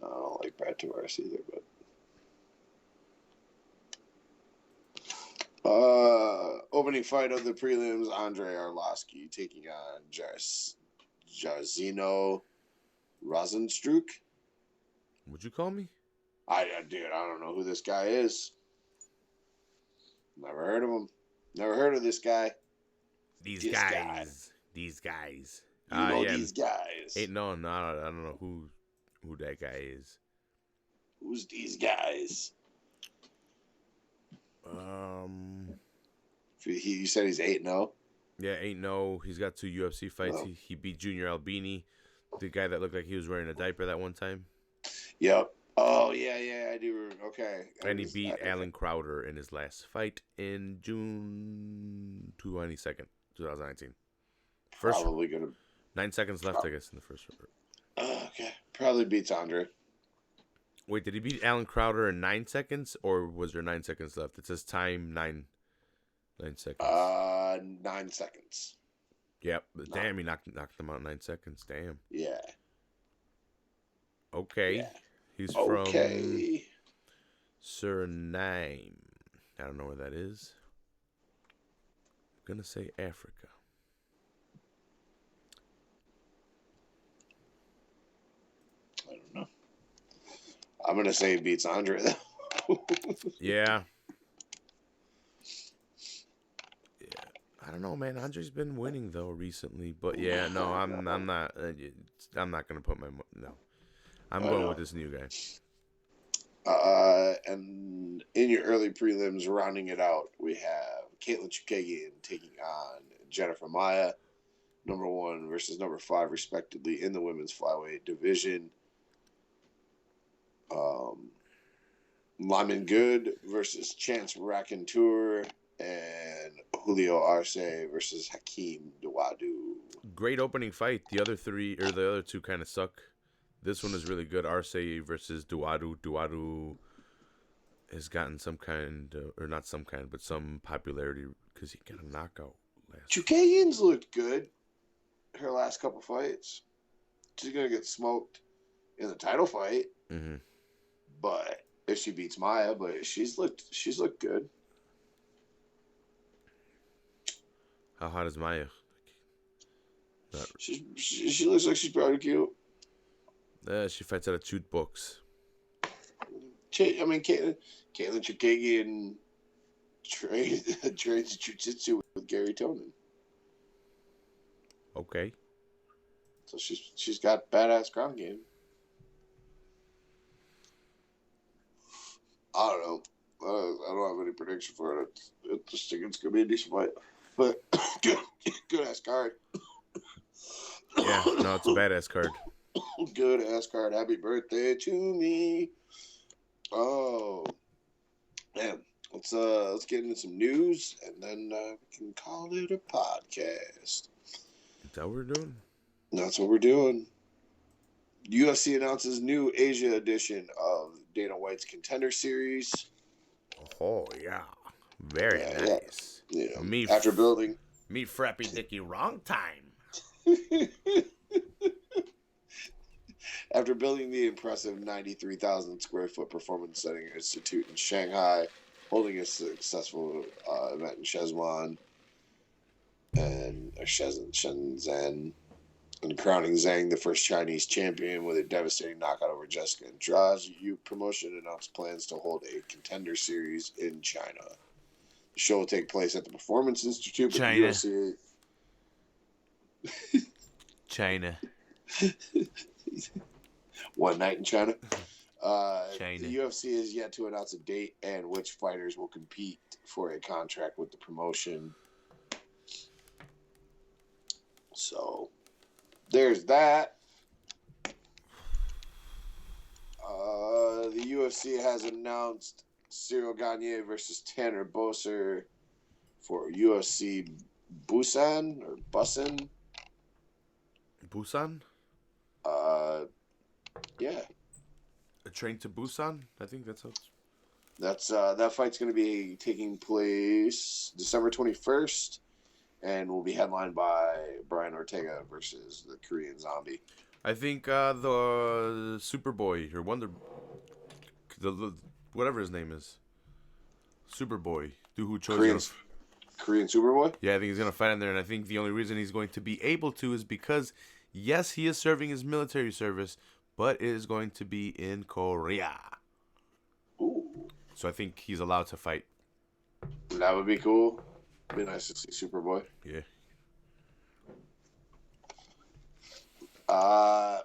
I don't like Brad Tavares either, but opening fight of the prelims, Andre Arlovski taking on Jairzinho Rozenstruik. Would you call me? Dude, I don't know who this guy is. Never heard of him. Never heard of this guy. These guys. These guys. I don't know who that guy is. Who's these guys? You said he's 8-0? Yeah, 8-0. He's got 2 UFC fights. Oh. He beat Junior Albini, the guy that looked like he was wearing a diaper that one time. Yep. Oh, yeah, I do. Okay. And he beat Alan Crowder in his last fight in June 22nd, 2019. Probably going to... 9 seconds left, I guess, in the first round. Okay. Probably beats Andre. Wait, did he beat Alan Crowder in 9 seconds, or was there 9 seconds left? It says time 9 seconds. 9 seconds. Yep. Damn, he knocked him out in 9 seconds. Damn. Yeah. Okay. Yeah. He's from Suriname. I don't know where that is. I'm going to say Africa. I don't know. I'm going to say he beats Andre, though. Yeah. I don't know, man. Andre's been winning, though, recently. But, yeah, no, I'm not. I'm not going to put my... No. I'm going with this new guy. And in your early prelims, rounding it out, we have Caitlin Chukagian taking on Jennifer Maia, number 1 versus number 5, respectively, in the women's flyweight division. Lyman Good versus Chance Raconteur, and Julio Arce versus Hakeem Dawodu. Great opening fight. The other 2 kind of suck. This one is really good. Arce versus Dawodu. Dawodu has gotten some popularity because he got a knockout last. Chukagian's looked good her last couple fights. She's gonna get smoked in the title fight, but if she beats Maia, but she's looked good. How hot is Maia? She looks like she's probably cute. She fights out of chewed books. I mean, Caitlin Chukagian trains jiu-jitsu with Gary Tonin. Okay. So she's got badass ground game. I don't know. I don't have any prediction for it. I just think it's gonna be a decent fight, but good ass card. Yeah, no, it's a badass card. Good ass card. Happy birthday to me. Oh, man. Let's get into some news, and then we can call it a podcast. Is that what we're doing? That's what we're doing. UFC announces new Asia edition of Dana White's Contender Series. Oh, yeah. Very nice. Yeah. Me Frappy Dicky wrong time. After building the impressive 93,000 square foot performance center institute in Shanghai, holding a successful event in Shenzhen, And crowning Zhang the first Chinese champion with a devastating knockout over Jessica Andrade, Yu Promotion announced plans to hold a contender series in China. The show will take place at the Performance Institute, but China. the UFC... China. One night in China. China. The UFC has yet to announce a date and which fighters will compete for a contract with the promotion. So, there's that. The UFC has announced Cyril Gane versus Tanner Boser for UFC Busan or Busan. Busan? Yeah. A train to Busan? I think that's how That's that fight's going to be taking place December 21st and will be headlined by Brian Ortega versus the Korean Zombie. I think the Superboy or the whatever his name is, Superboy, dude who chose Korean Superboy. Yeah, I think he's gonna fight in there, and I think the only reason he's going to be able to is because yes, he is serving his military service, but it is going to be in Korea. Ooh. So I think he's allowed to fight. That would be cool. Be nice to see Superboy. Yeah.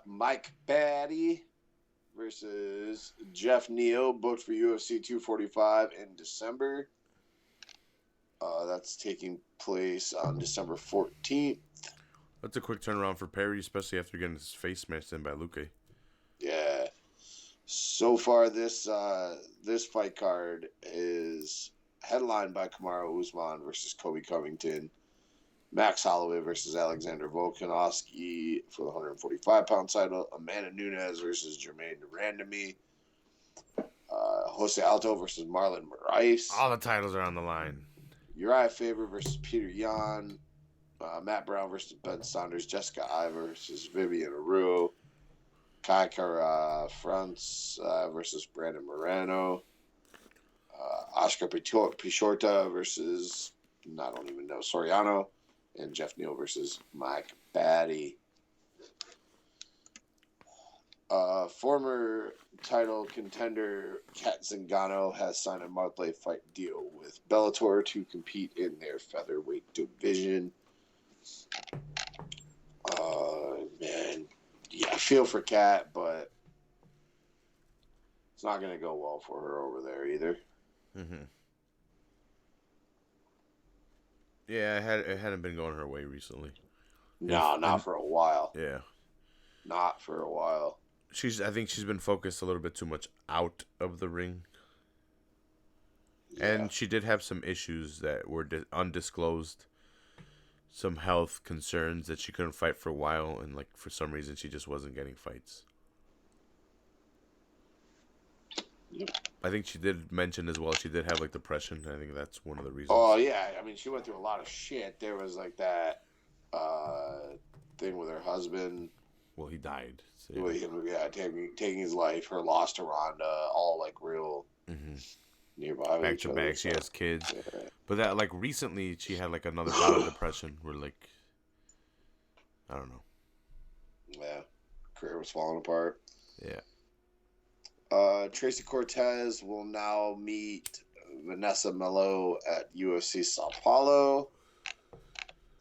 Mike Batty versus Jeff Neal, booked for UFC 245 in December. That's taking place on December 14th. That's a quick turnaround for Perry, especially after getting his face smashed in by Luque. Yeah. So far, this fight card is headlined by Kamaru Usman versus Kobe Covington, Max Holloway versus Alexander Volkanovski for the 145-pound title, Amanda Nunes versus Jermaine Durandamy, Jose Aldo versus Marlon Moraes. All the titles are on the line. Uriah Faber versus Peter Yan, Matt Brown versus Ben Saunders, Jessica Ai versus Vivian Aruo, Kai Kara France versus Brandon Moreno, Oscar Pichorta versus, I don't even know, Soriano, and Jeff Neal versus Mike Batty. Former title contender Kat Zingano has signed a monthly fight deal with Bellator to compete in their featherweight division. Man, yeah, I feel for Kat, but it's not going to go well for her over there either. Mm-hmm. Yeah, it hadn't been going her way recently. No, not for a while. Yeah. Not for a while. I think she's been focused a little bit too much out of the ring. Yeah. And she did have some issues that were undisclosed. Some health concerns that she couldn't fight for a while, and like for some reason she just wasn't getting fights. Yep. I think she did mention as well she did have like depression. I think that's one of the reasons. Oh yeah, I mean she went through a lot of shit. There was like that thing with her husband. Well, he died. So, yeah, taking his life. Her loss to Ronda, all like real nearby. Back to back, she has kids. Yeah. But that like recently she had like another bout of depression where like I don't know. Yeah, career was falling apart. Yeah. Tracy Cortez will now meet Vanessa Melo at UFC Sao Paulo.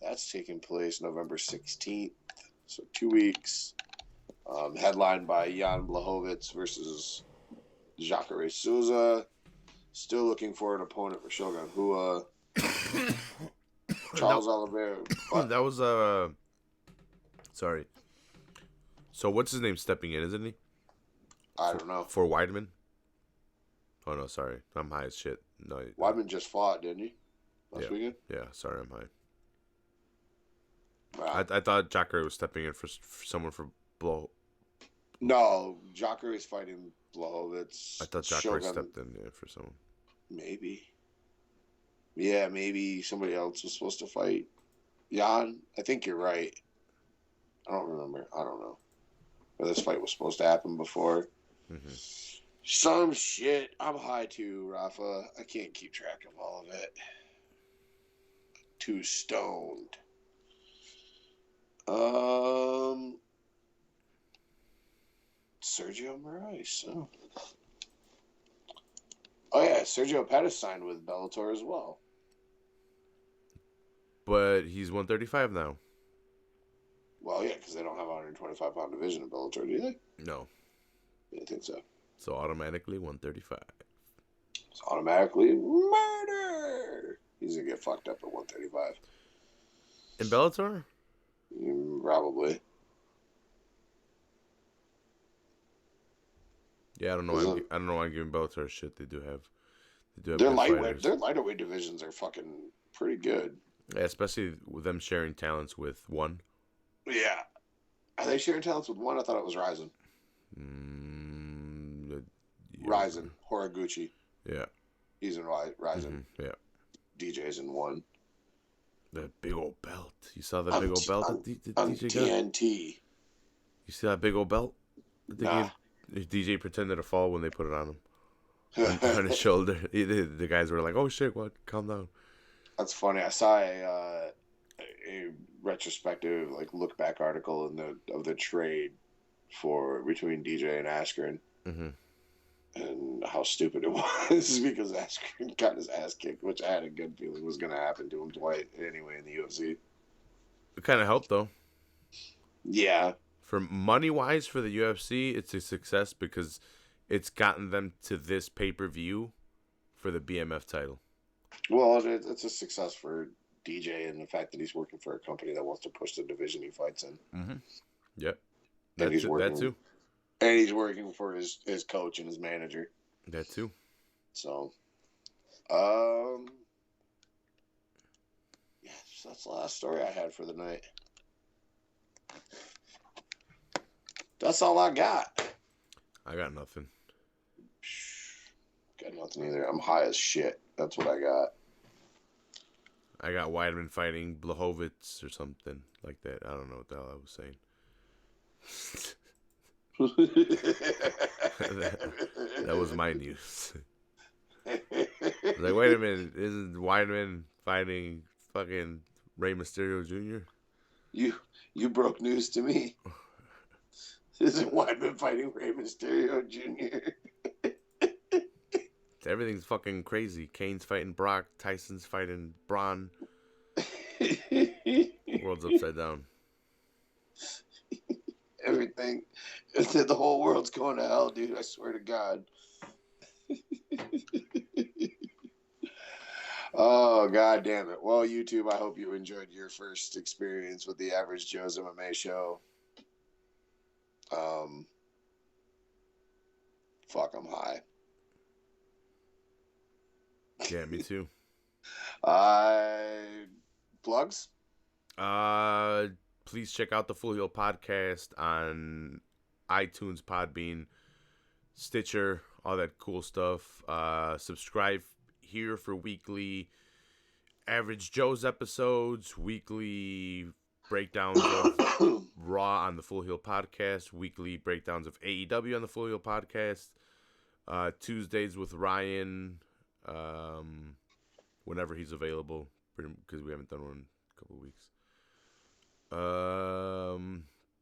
That's taking place November 16th, so 2 weeks. Headlined by Jan Blachowicz versus Jacare Souza. Still looking for an opponent for Shogun Rua. Charles Oliveira. That was sorry. So what's his name stepping in, isn't he? I don't know. For Weidman? Oh no, sorry. I'm high as shit. No. Weidman just fought, didn't he? Last weekend? Yeah, sorry, I'm high. Wow. I thought Jacare was stepping in for someone for Blow. No, Jacare is fighting Blachowicz. I thought Jacare stepped in for someone. Maybe. Yeah, maybe somebody else was supposed to fight Jan. I think you're right. I don't remember. I don't know. But this fight was supposed to happen before. Mm-hmm. Some shit. I'm high too, Rafa. I can't keep track of all of it. Too stoned. Sergio Moraes. Oh yeah, Sergio Pettis signed with Bellator as well. But he's 135 now. Well, yeah, because they don't have a 125-pound division in Bellator, do they? No. I didn't think so. So automatically 135. It's automatically murder. He's gonna get fucked up at 135. In Bellator? Probably. Yeah, I don't know. I don't know why I'm giving Bellator shit. They do have their lighterweight divisions are fucking pretty good. Yeah, especially with them sharing talents with one. Yeah. Are they sharing talents with one? I thought it was Ryzen. Yeah. Ryzen. Horiguchi. Yeah. He's in Ryzen. Mm-hmm. Yeah. DJ's in one. That big old belt. You saw that big old belt that DJ TNT. got? You see that big old belt? DJ pretended to fall when they put it on him. On his shoulder. The guys were like, oh shit, what? Calm down. That's funny. I saw a retrospective, look back article of the trade between DJ and Askren, and how stupid it was because Askren got his ass kicked, which I had a good feeling was going to happen to him twice anyway in the UFC. It kind of helped though. Yeah. For money wise for the UFC, it's a success because it's gotten them to this pay-per-view for the BMF title. Well, it's a success for DJ and the fact that he's working for a company that wants to push the division he fights in. Mm-hmm. Yep. That too. And he's working for his coach and his manager. That too. So, that's the last story I had for the night. That's all I got. I got nothing. Got nothing either. I'm high as shit. That's what I got. I got Weidman fighting Blachowicz or something like that. I don't know what the hell I was saying. that was my news. I was like, wait a minute. Isn't Weidman fighting fucking Rey Mysterio Jr.? You broke news to me. Isn't Weidman fighting Rey Mysterio Jr.? Everything's fucking crazy. Kane's fighting Brock. Tyson's fighting Braun. World's upside down. Everything. The whole world's going to hell, dude. I swear to God. Oh, God damn it. Well, YouTube, I hope you enjoyed your first experience with the Average Joe's MMA show. Fuck, I'm high. Yeah, me too. Plugs? Please check out the Full Heel Podcast on iTunes, Podbean, Stitcher, all that cool stuff. Subscribe here for weekly Average Joe's episodes, weekly breakdowns of Raw on the Full Heel Podcast, weekly breakdowns of AEW on the Full Heel Podcast, Tuesdays with Ryan, whenever he's available, because we haven't done one in a couple of weeks.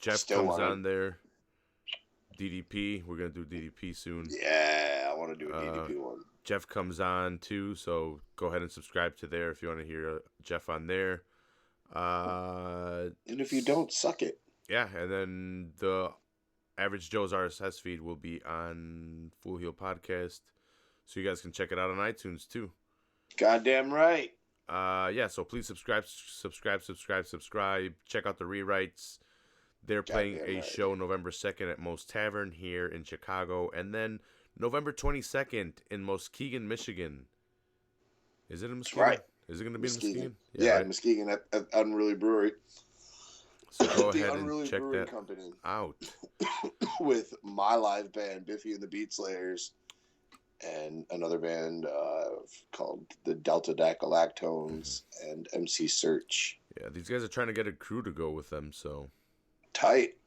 Jeff still comes on there. DDP, we're gonna do DDP soon. Yeah, I want to do a DDP one. Jeff comes on too, so go ahead and subscribe to there if you want to hear Jeff on there. And if you don't, suck it. Yeah, and then the Average Joe's RSS feed will be on Full Heel Podcast, so you guys can check it out on iTunes too. Goddamn right. Yeah, so please subscribe. Check out the rewrites. They're playing a show November 2nd at Moe's Tavern here in Chicago, and then November 22nd in Muskegon, Michigan. Is it in Muskegon? Right. Is it going to be in Muskegon? Yeah, right. Muskegon at Unruly Brewery. So go ahead and check that company out. With my live band, Biffy and the Beat Slayers, and another band called the Delta Dacalactones and MC Search. Yeah, these guys are trying to get a crew to go with them, so. Tight.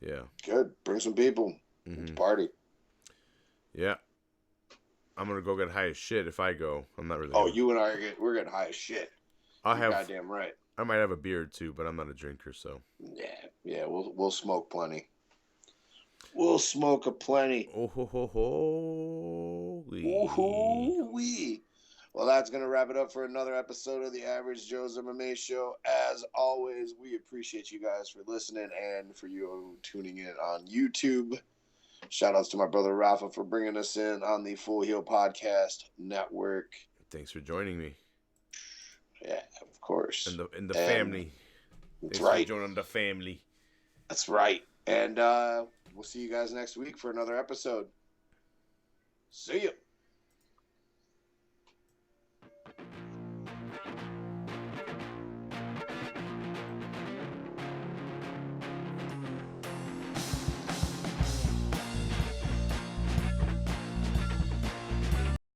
Yeah. Good. Bring some people. Let's party. Yeah. I'm going to go get high as shit if I go. I'm not really. Oh, you and I we're getting high as shit. You're goddamn right. I might have a beer or two, but I'm not a drinker, so. Yeah. We'll smoke plenty. We'll smoke a plenty. Oh ho ho ho. Ooh-hoo-wee. Well, that's going to wrap it up for another episode of the Average Joe's MMA Show. As always, we appreciate you guys for listening and for you tuning in on YouTube. Shout outs to my brother Rafa for bringing us in on the Full Heel Podcast Network. Thanks for joining me. Yeah, of course. In the family. That's Thanks right. for joining the family. That's right. And we'll see you guys next week for another episode. See you.